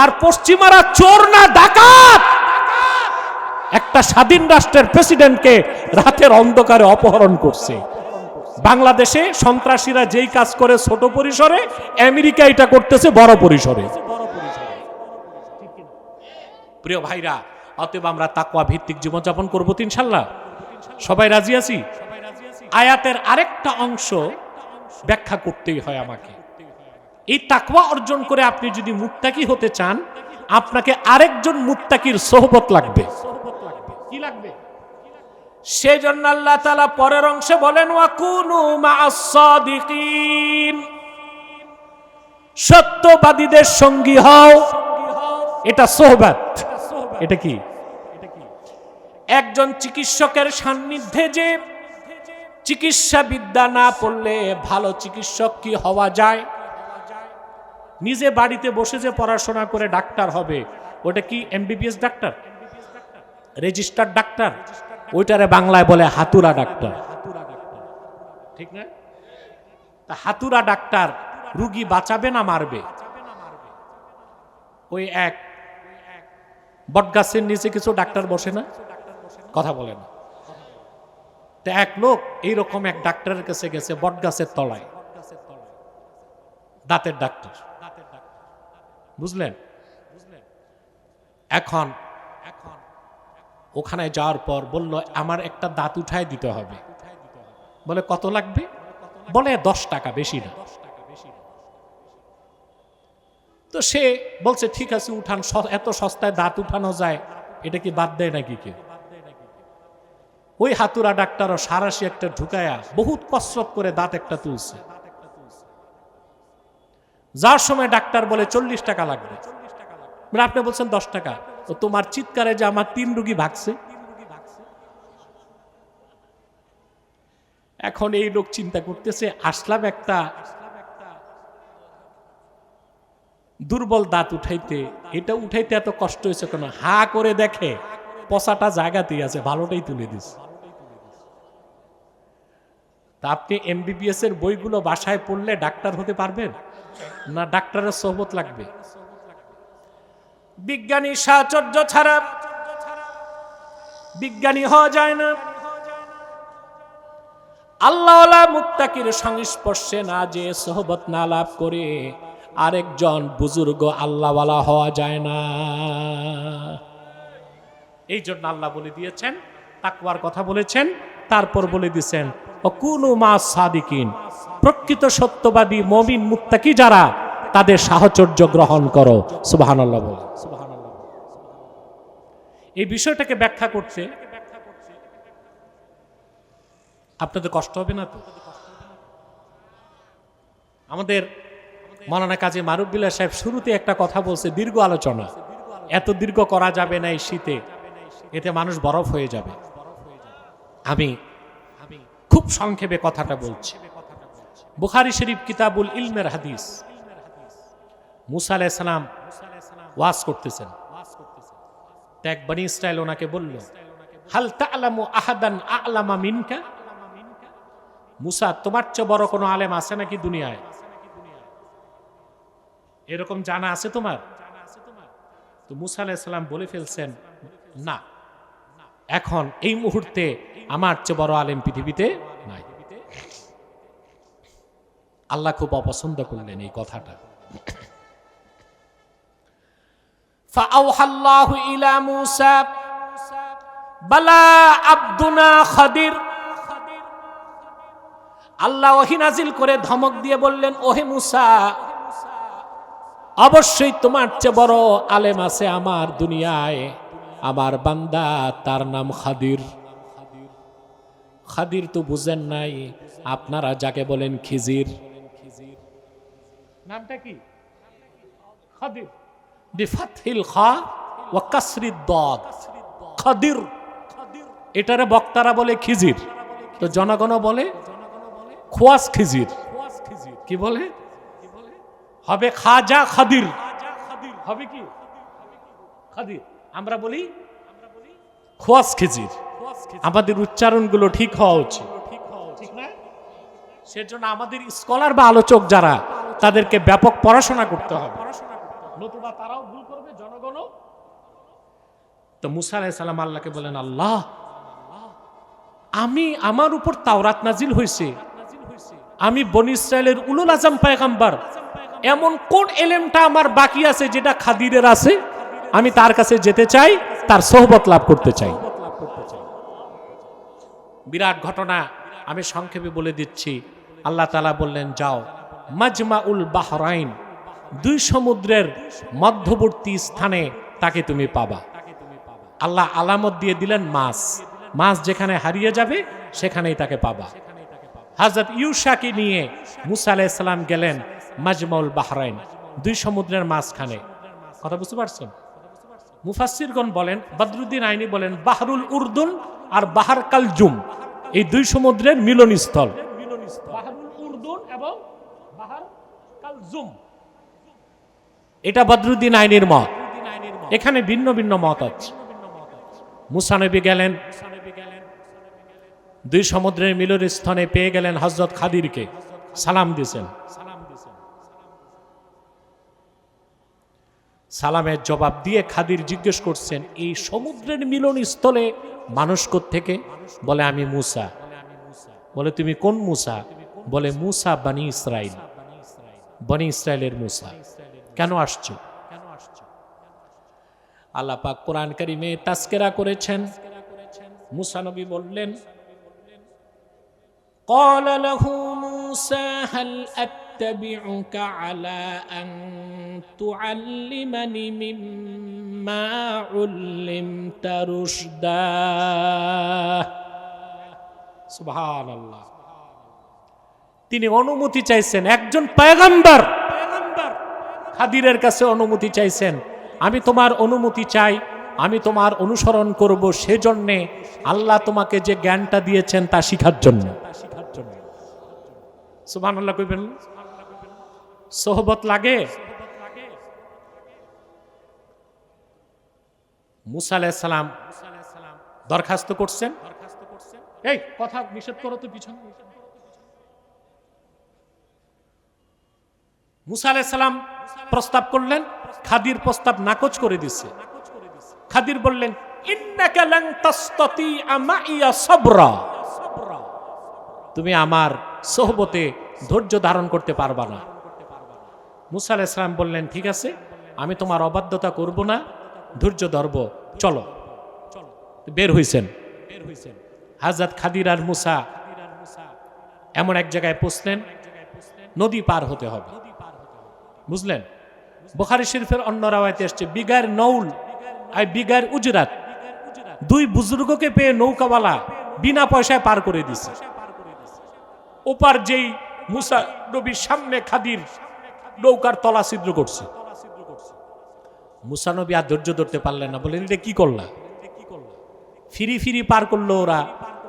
আর পশ্চিমারা চোর না ডাকাত। একটা স্বাধীন রাষ্ট্রের প্রেসিডেন্টকে রাতের অন্ধকারে অপহরণ করছে। বাংলাদেশে সন্ত্রাসীরা যেই কাজ করে ছোট পরিসরে, আমেরিকা এটা করতেছে বড় পরিসরে। প্রিয় ভাইরা, অতএব আমরা তাকওয়া ভিত্তিক জীবনযাপন করবো তো ইনশাআল্লাহ। সবাই রাজি আছি? আয়াতের আরেকটা অংশ ব্যাখ্যা করতেই হয় আমাকে। এই তাকওয়া অর্জন করে আপনি যদি মুত্তাকি হতে চান, আপনাকে আরেকজন মুত্তাকির সোহবত লাগবে। কি লাগবে? সেজন্য আল্লাহ তাআলা পরের অংশে বলেন, ওয়াকুনু মা'আস সাদিকিন, সত্যবাদীদের সঙ্গী হও। এটা সোহবত। এটা কি? একজন চিকিৎসকের সান্নিধ্যে যে চিকিৎসা বিদ্যা না পড়লে ভালো চিকিৎসক কি হওয়া যায়? নিজে বাড়িতে বসে যে পড়াশোনা করে ডাক্তার হবে, ওটা কি এমবিবিএস ডাক্তার? Registered doctor? ওইটারে বাংলায় বলে হাতুড়া ডাক্তার, ঠিক না? তা হাতুড়া ডাক্তার রুগী বাঁচাবে না মারবে? ওই এক বটগাছের নিচে কিছু ডাক্তার বসে না, কথা বলে না। তো এক লোক এইরকম এক ডাক্তারের কাছে গেছে বটগাছের তলায়, দাঁতের ডাক্তার, বুঝলেন? এখন ওখানে যাওয়ার পর বলল, আমার একটা দাঁত উঠায় দিতে হবে। বলে কত লাগবে? বলে 10 টাকা, বেশি না। তো সে বলছে ঠিক আছে উঠান, এত সস্তায় দাঁত উঠানো যায়, এটা কি বাদ দেয় নাকি কেউ? ওই হাতুড়া ডাক্তারও সারাশি একটা ঢুকায়া বহুত কসরত করে দাঁত একটা তুলছে। যার সময় ডাক্তার বলে 40 টাকা লাগবে। আপনি বলছেন 10 টাকা। তো তোমার চিৎকারে যে আমার 3 রুগী ভাগছে। এখন এই লোক চিন্তা করতেছে, আসলাম একটা দুর্বল দাঁত উঠাইতে, এটা উঠাইতে এত কষ্ট হয়েছে কেন? হা করে দেখে পচাটা জায়গাতেই আছে, ভালোটাই তুলে দিস। তা আপনি এমবিবিএস এর বইগুলো বাসায় পড়লে ডাক্তার হতে পারবেন না? ডাক্তারের সোহবত লাগবে। বিজ্ঞানী সাহচর্য ছাড়া বিজ্ঞানী হওয়া যায় না। আল্লাহওয়ালা মুত্তাকির সংস্পর্শে না যে সোহবত না লাভ করে আরেকজন বুজুর্গ আল্লাহওয়ালা হওয়া যায় না। এই জন্য আল্লাহ বলে দিয়েছেন, তাকওয়ার কথা বলেছেন, তারপর বলে দিয়েছেন ওয়াকুনু মা'আস সাদিকিন, প্রকৃত সত্যবাদী মুমিন মুত্তাকি যারা, তাদের সাহচর্য গ্রহণ করো। সুবহানাল্লাহ বলে। এই বিষয়টাকে ব্যাখ্যা করতে আপনাদের কষ্ট হবে না তো? আমাদের মাওলানা কাজী মারুফ বিল্লাহ সাহেব শুরুতে একটা কথা বলছে, দীর্ঘ আলোচনা। এত দীর্ঘ করা যাবে না এই শীতে, এতে মানুষ বরফ হয়ে যাবে। আমি খুব সংক্ষেপে কথাটা বলছি। বুখারী শরীফ কিতাবুল ইলমের হাদিস, মুসা আলাইহিস সালাম ওয়াজ করতেছেন। এক বনি ইসরাইল ওনাকে বলল, হাল তা'লামু আহাদান আ'লামা মিনকা? মুসা, তোমার চেয়ে বড় কোনো আলেম আছে নাকি দুনিয়ায়? এরকম জানা আছে তোমার? তো মুসা আলাইহিস সালাম বলে ফেলছেন, না, এখন এই মুহূর্তে আমার চেয়ে বড় আলেম পৃথিবীতে নাই। আল্লাহ খুব অপছন্দ করলেন এই কথাটা। ফাআওহাল্লাহু ইলা মূসা বালা আব্দুনা খাদির, আল্লাহ ওহী নাজিল করে ধমক দিয়ে বললেন, ওহে মুসা, অবশ্যই তোমার চেয়ে বড় আলেম আছে আমার দুনিয়ায়, আমার বান্দা, তার নাম খাদির। খাদির তো বুঝেন নাই, আপনারা যাকে বলেন খিজির। নামটা কি? খাদির, বিফাতহিল খা ওয়া কাসরিদ দাদ, খাদির। এটারে বক্তারা বলে খিজির, তো জনগণ বলে খোয়াস খিজির। কি বলে? হবে খাজা খাদির, হবে কি খাদির। আমরা বলি খোয়াস খিজির। আমাদের উচ্চারণগুলো ঠিক হওয়া উচিত, ঠিক না? সেজন্য আমাদের স্কলার বা আলোচক যারা, তাদেরকে ব্যাপক পড়াশোনা করতে হবে, নতুবা তারাও ভুল করবে, জনগণও। তো মুসা আলাইহিস সালাম আল্লাহকে বলেন, আল্লাহ, আমার উপর তাওরাত নাজিল হয়েছে, আমি বনী ইসরাইলের উলুল আজম পয়গম্বর, এমন কোন এলেমটা আমার বাকি আছে যেটা খাদিরের আছে? আমি তার কাছে যেতে চাই, তার সোহবত লাভ করতে চাই। বিরাট ঘটনা, আমি সংক্ষেপে বলে দিচ্ছি। আল্লাহ তাআলা বললেন, যাও মাজমাউল বাহরাইন, দুই সমুদ্রের মধ্যবর্তী স্থানে তাকে তুমি পাবা। আল্লাহ আলামত দিয়ে দিলেন মাছ, মাছ যেখানে হারিয়ে যাবে সেখানেই তাকে পাবা। হযরত ইউশাকে নিয়ে মুসা আলাইহিস সালাম গেলেন মাজমাউল বাহরাইন, দুই সমুদ্রের মাঝখানে। কথা বুঝতে পারছেন? মুফাসসিরগণ বলেন, বদরুদ্দিন আইনি বলেন, বাহরুল উর্দুন আর বাহার কালজুম, এই দুই সমুদ্রের মিলনস্থল। বাহরুল উর্দুন এবং বাহার কালজুম, এটা বদরুদ্দিন আইনির মত। এখানে ভিন্ন ভিন্ন মত আছে। মুসা নবী গেলেন, দুই সমুদ্রের মিলনস্থলে পেয়ে গেলেন হযরত খাদিরকে, সালাম দিয়েছেন। সালামের জবাব দিয়ে খাদির জিজ্ঞেস করছেন, এই সমুদ্রের মিলনস্থলে মানুষ কোত্থেকে? বলে, আমি মুসা। বলে, তুমি কোন মুসা? বলে, মুসা বনী ইসরাইল, বনী ইসরাইলের মুসা। কেন আসছো? আল্লাহ পাক কোরআন কারীমে তাজকিরা করেছেন। মুসা নবী বললেন, قال له موسى هل أتبعك على أن تعلمني مما علمت رشدا। সুবহানাল্লাহ। তিনি অনুমতি চাইছেন, একজন পয়গম্বর খাদিরের কাছে অনুমতি চাইছেন, আমি তোমার অনুমতি চাই, আমি তোমার অনুসরণ করব, সেজন্যে আল্লাহ তোমাকে যে জ্ঞানটা দিয়েছেন তা শিখার জন্য। সুবহানাল্লাহ কইবেন। সোহবত লাগে। মুসা আলাইহিস সালাম দরখাস্ত করছেন, এই কথা নিষেধ করো তো পিছনে। মুসা আলাইহিস সালাম প্রস্তাব করলেন, খাদির প্রস্তাব নাকচ করে দিচ্ছে। খাদির বললেন, ইন্নাকা লান তাসতাতিআ মাইয়া সাবরা, তুমি আমার সোহবতে ধৈর্য ধারণ করতে পারবা না। মুসা আলাইহিস সালাম বললেন, ঠিক আছে, আমি তোমার অবাধ্যতা করব না, ধৈর্য ধরব, চলো। বের হইছেন। হযরত খাদির আর মুসা এমন এক জায়গায় পৌঁছলেন, নদী পার হতে হবে, বুঝলেন? বুখারী শরীফের অন্য রাওয়ায়াতে আসছে, বিগার নৌল আর বিগার উজরাত, দুই বুজুর্গকে পেয়ে নৌকাওয়ালা বিনা পয়সায় পার করে দিছে। ওপার যেই মুসা নবীর সামনে খাদির নৌকার তলা ছিদ্র করছে। মুসা নবী আর ধৈর্য ধরতে পারলেন না, বলেন, এটা কি করলা? ফিরি ফিরি পার করলো ওরা,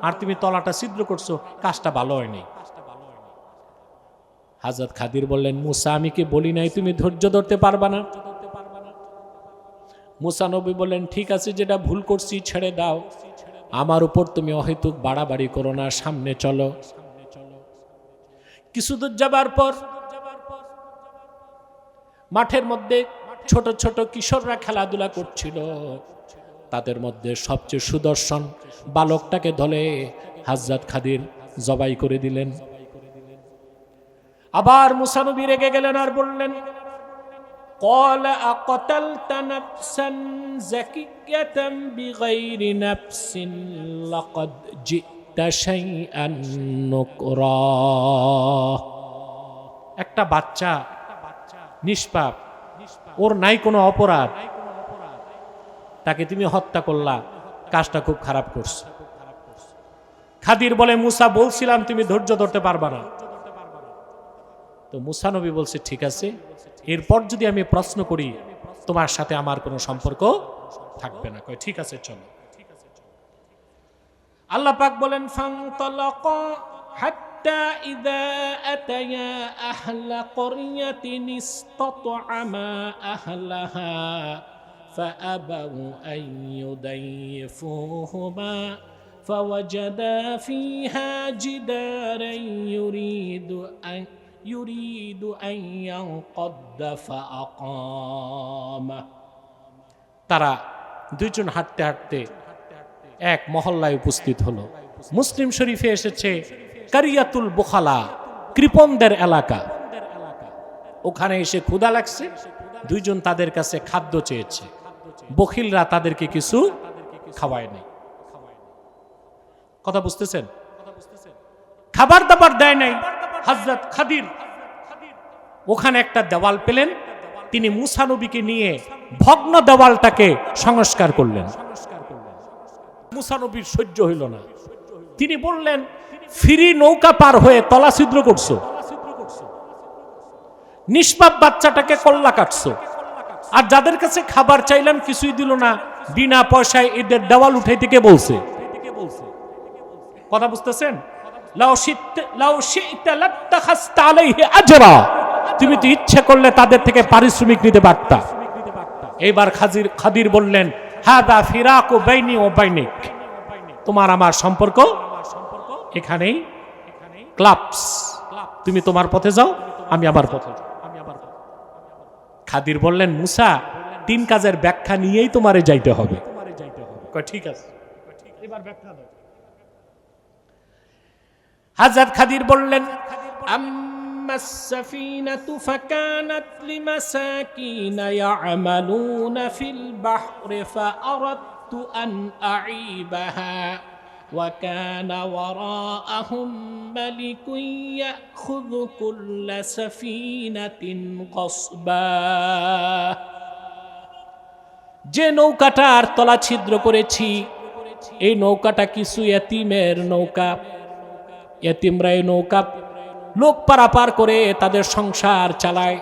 আর তুমি তলাটা ছিদ্র করছো, কাজটা ভালো হয়নি। হযরত খাদির বললেন, মুসা, আমি কি বলি নাই তুমি ধৈর্য ধরতে পারবা না? মুসা নবী বললেন, ঠিক আছে, যেটা ভুল করছি ছেড়ে দাও, আমার উপর তুমি অহেতুক বাড়াবাড়ি করো না, সামনে চলো। কিছু দূর যাবার পর মাঠের মধ্যে ছোট ছোট কিশোররা খেলাধুলা করছিল। তাদের মধ্যে সবচেয়ে সুদর্শন বালকটাকে ধরে হযরত খাদির জবাই করে দিলেন। আবার মুসা নবী রেগে গেলেন আর বললেন, قال أقتلت نفسا زكية بغير نفس لقد جئت জি'তা শাইআন নুকরা। একটা বাচ্চা নিষ্পাপ, ওর নাই কোনো অপরাধ, তাকে তুমি হত্যা করলা, কাজটা খুব খারাপ করছো। খাদির বলে, মুসা বলছিলাম তুমি ধৈর্য ধরতে পারবা না। তো মুসা নবী বলছে, ঠিক আছে, এরপর যদি আমি প্রশ্ন করি তোমার সাথে আমার কোনো সম্পর্ক থাকবে না। কয় ঠিক আছে, চলো। আল্লাহ পাক বলেন, ফানতালাকা হাত্তা ইযা আতায়া আহলা ক্বরিয়াতিন ইসতাতআমা আহলাহা ফাআবাউ আন ইউদাইফুহুমা فوجدا فيها جدارا يريد أن ينقض فأقامه। তারা দুইজন হাঁটতে হাঁটতে এক মহল্লায় উপস্থিত হলো। মুসলিম শরীফে এসেছে কারিয়াতুল বুখালা, কৃপণদের এলাকা। ওখানে এসে ক্ষুধা লাগছে, দুইজন তাদের কাছে খাদ্য চেয়েছে, বখিলরা তাদেরকে কিছু খাওয়ায় নাই। কথা বুঝতেছেন? খাবার দাবার দেয় নাই। হযরত খাদির ওখানে একটা দেওয়াল পেলেন, তিনি মুসা নবীকে নিয়ে ভগ্ন দেওয়ালটাকে সংস্কার করলেন। মুসা নবীর সহ্য হইল না, তিনি বললেন, ফিরি নৌকা পার হয়ে তলা ছিদ্র করছো, নিষ্পাপ বাচ্চাটাকে কল্লা কাটছো, আর যাদের কাছে খাবার চাইলাম কিছুই দিল না, বিনা পয়সায় এদের দেওয়াল উঠাইতে কে বলছে? কথা বুঝতেছেন? তুমি তো ইচ্ছে করলে তাদের থেকে পারিশ্রমিক নিতে পারতা। এইবার খাদির বললেন, হাদা ফিরাকু বাইনি ওয়া বাইনিক, তোমার আমার সম্পর্ক এখানেই ক্লাবস। তুমি তোমার পথে যাও, আমি আমার পথে যাও। খাদির বললেন, মুসা, তিন কাজের ব্যাখ্যা নিয়েই তোমারে যাইতে হবে। ঠিক আছে, এবার ব্যাখ্যা দাও। হযরত খাদির বললেন, আম্মাস সাফিনাতু ফাকানাত লিমাসাকিনা ইয়ামালুনা ফিল বাহরি ফাআরাদতু আন আঈবাহা ওয়া কানা ওয়ারাআহুম মালিকুন ইয়াখুযু কুল্লা সাফিনাতিন গসবা। যে নৌকাটার তলা ছিদ্র করেছি, এই নৌকাটা কিছু এতিমের নৌকা। এতিমরা এই নৌকা লোক পারাপার করে তাদের সংসার চালায়।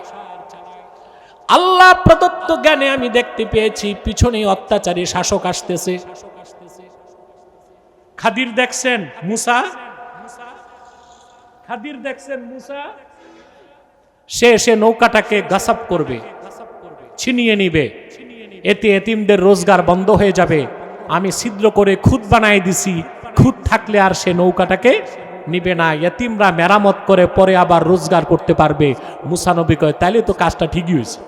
আল্লাহ প্রদত্ত জ্ঞানে আমি দেখতে পেয়েছি পিছনে অত্যাচারী শাসক আসতেছে। খাদির দেখছেন মুসা সে নৌকাটাকে গাসাব করবে, ছিনিয়ে নিবে, এতে এতিমদের রোজগার বন্ধ হয়ে যাবে। আমি ছিদ্র করে খুদ বানাই দিছি, খুদ থাকলে আর সে নৌকাটাকে নিবে না, এতিমরা মেরামত করে পরে আবার রোজগার করতে পারবে। মুসা নবী কয়, তাইলে তো কাজটা ঠিকই হয়েছে।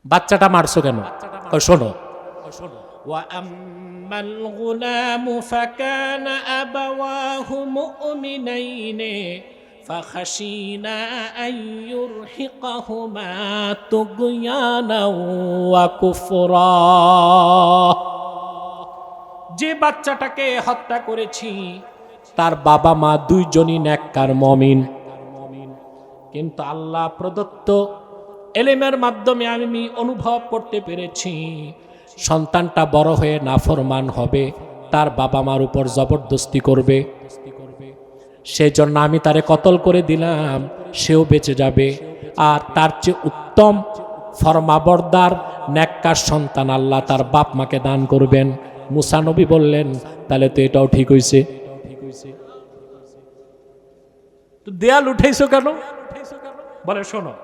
বাচ্চাটা মারছো কেন? শোনো, وَأَمَّا الْغُلَامُ فَكَانَ أَبَوَاهُ مُؤْمِنَيْنِ فَخَشِينَا أَن يُرْهِقَهُمَا طُغْيَانًا وَكُفْرًا। যে বাচ্চাটাকে হত্যা করেছি তার বাবা মা দুইজনই নেককার মুমিন, কিন্তু আল্লাহ প্রদত্ত এলেমের মাধ্যমে আমি অনুভব করতে পেরেছি সন্তানটা বড় হয়ে নাফরমান হবে, তার বাবা মার উপর জবরদস্তি করবে। সেই জন্য আমি তারে কতল করে দিলাম, সেও বেঁচে যাবে। আর তার চেয়ে উত্তম ফরমাবরদার নেককার সন্তান আল্লাহ তার বাপ মাকে দান করবেন। মুসা নবী বললেন, তাহলে তো এটাও ঠিক হয়েছে। তো দেয়াল উঠাইছো কেন? বলে শোনো,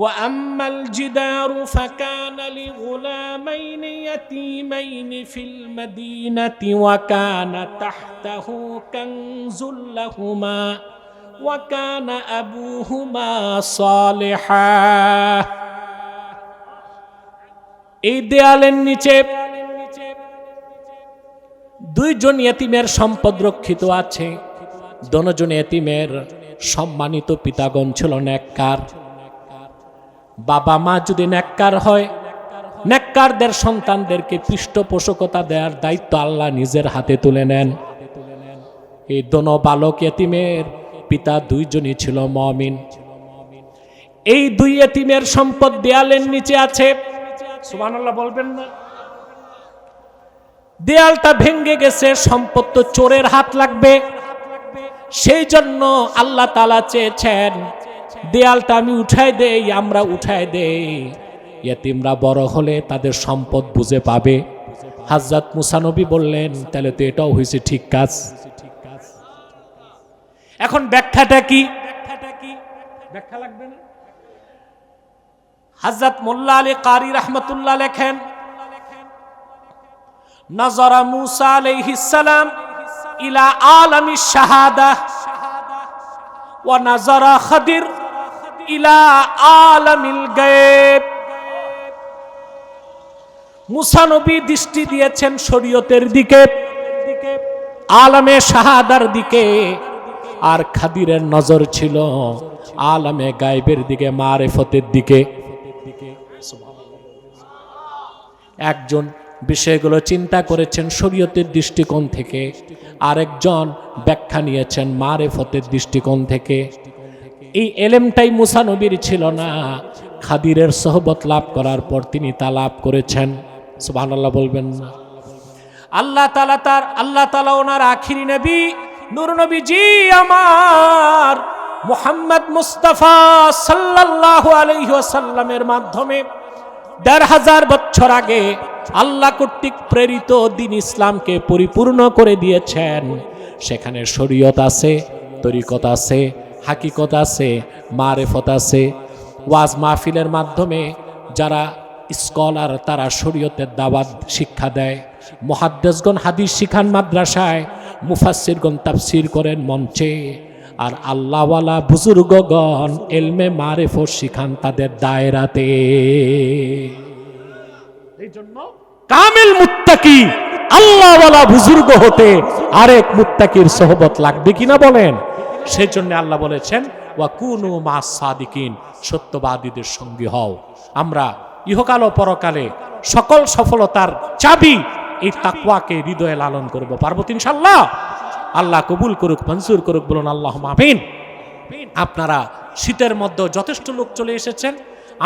وَأَمَّا الْجِدَارُ فَكَانَ لِغُلَامَيْنِ يَتِيمَيْنِ فِي الْمَدِينَةِ وَكَانَ تَحْتَهُ كَنْزٌ لَهُمَا وَكَانَ أَبُوهُمَا صَالِحًا। এই দেয়ালের নিচে দুইজন ইতিমের সম্পদ রক্ষিত আছে। দুজন ইতিমের সম্মানিত পিতাগণ ছিল নেককার। বাবা মা যদি নেককার হয়, নেককারদের সন্তানদেরকে পৃষ্ঠপোষকতা দেওয়ার দায়িত্ব আল্লাহ নিজের হাতে তুলে নেন। এই দোনো বালক এতিমের পিতা দুইজনই ছিল মুমিন। এই দুই এতিমের সম্পদ দেয়ালের নিচে আছে, সুবহানাল্লাহ বলবেন না? দেয়ালটা ভেঙে গেছে, সম্পদ তো চোরের হাত লাগবে, সেই জন্য আল্লাহ তাআলা চেয়েছেন দেয়ালটা আমি উঠাই দেই, আমরা উঠাই দেই, ইয়েতিমরা বড় হলে তাদের সম্পদ বুঝে পাবে। হযরত মুসা নবী বললেন তাহলে তো এটাও হয়েছে ঠিক কাজ। এখন ব্যাখ্যাটা কি? ব্যাখ্যা লাগবে না? হযরত মোল্লা আলী কারি রাহমাতুল্লাহ লেখেন, নাযারা মুসা আলাইহিস সালাম ইলা আলামিশ শাহাদাহ ওয়া নাযারা খাদির ইলা আলামিল গায়ব। মুসা নবী দৃষ্টি দিয়েছেন শরীয়তের দিকে, আলামে শাহাদার দিকে, আর খাদিরের নজর ছিল আলামে গায়বের দিকে, মারিফতের দিকে। একজন বিষয়গুলো চিন্তা করেছেন শরীয়তের দৃষ্টিকোণ থেকে, আরেকজন ব্যাখ্যা নিয়েছেন মারিফতের দৃষ্টিকোণ থেকে। এই এলেমটাই মুসা নবীর ছিল না, খাদিরের সোহবত লাভ করার পর তিনি তা লাভ করেছেন। সুবহানাল্লাহ বলবেন না? আল্লাহ তাআলা ওনার আখিরি নবী নূর নবীজি আমার মুহাম্মদ মুস্তাফা সাল্লাল্লাহু আলাইহি ওয়াসাল্লামের মাধ্যমে ১৫০০ বছর আগে আল্লাহ কর্তৃক প্রেরিত দ্বীন ইসলামকে পরিপূর্ণ করে দিয়েছেন। সেখানে শরীয়ত আছে, তরিকত আছে, হাকিকত আছে, মারিফত আছে। ওয়াজ মাহফিলের মাধ্যমে যারা স্কলার তারা শরীয়তের দাওয়াত শিক্ষা দেয়, মুহাদ্দিসগণ হাদিস শিখান মাদ্রাসায়, মুফাসসিরগণ তাফসীর করেন মঞ্চে, আর আল্লাহওয়ালা বুজুর্গগণ ইলমে মারিফত শিখান তাদের দায়রাতে। এই জন্য কামিল মুত্তাকি আল্লাহওয়ালা বুজুর্গ হতে আরেক মুত্তাকির সোহবত লাগবে কিনা বলেন? সেই জন্য আল্লাহ বলেছেন ওয়া কুনু মাস সাদিকিন, সত্যবাদীদের সঙ্গী হও। আমরা ইহকাল ও পরকালে সকল সফলতার চাবি এই তাকওয়াকে হৃদয়ে লালন করব, পারবো তো ইনশাআল্লাহ। আল্লাহ কবুল করুক, মঞ্জুর করুক, বলুন আল্লাহুম্মা আমিন। আপনারা শীতের মধ্যে যথেষ্ট লোক চলে এসেছেন।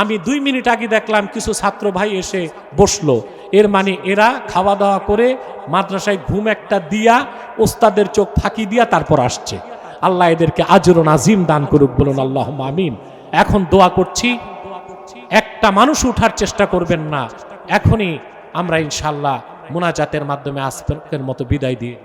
আমি 2 মিনিট আগে দেখলাম কিছু ছাত্র ভাই এসে বসলো, এর মানে এরা খাওয়া দাওয়া করে মাদ্রাসায় ঘুম একটা দিয়া ওস্তাদের চোখ ফাঁকি দিয়া তারপর আসছে। আল্লাহ এদেরকে আজরুন আজিম দান করুক, বলুন আল্লাহুম্মা আমিন। এখন দোয়া করছি, একটা মানুষ উঠার চেষ্টা করবেন না, এখনই আমরা ইনশাআল্লাহ মুনাজাতের মাধ্যমে আজকের মতো বিদায় দিয়ে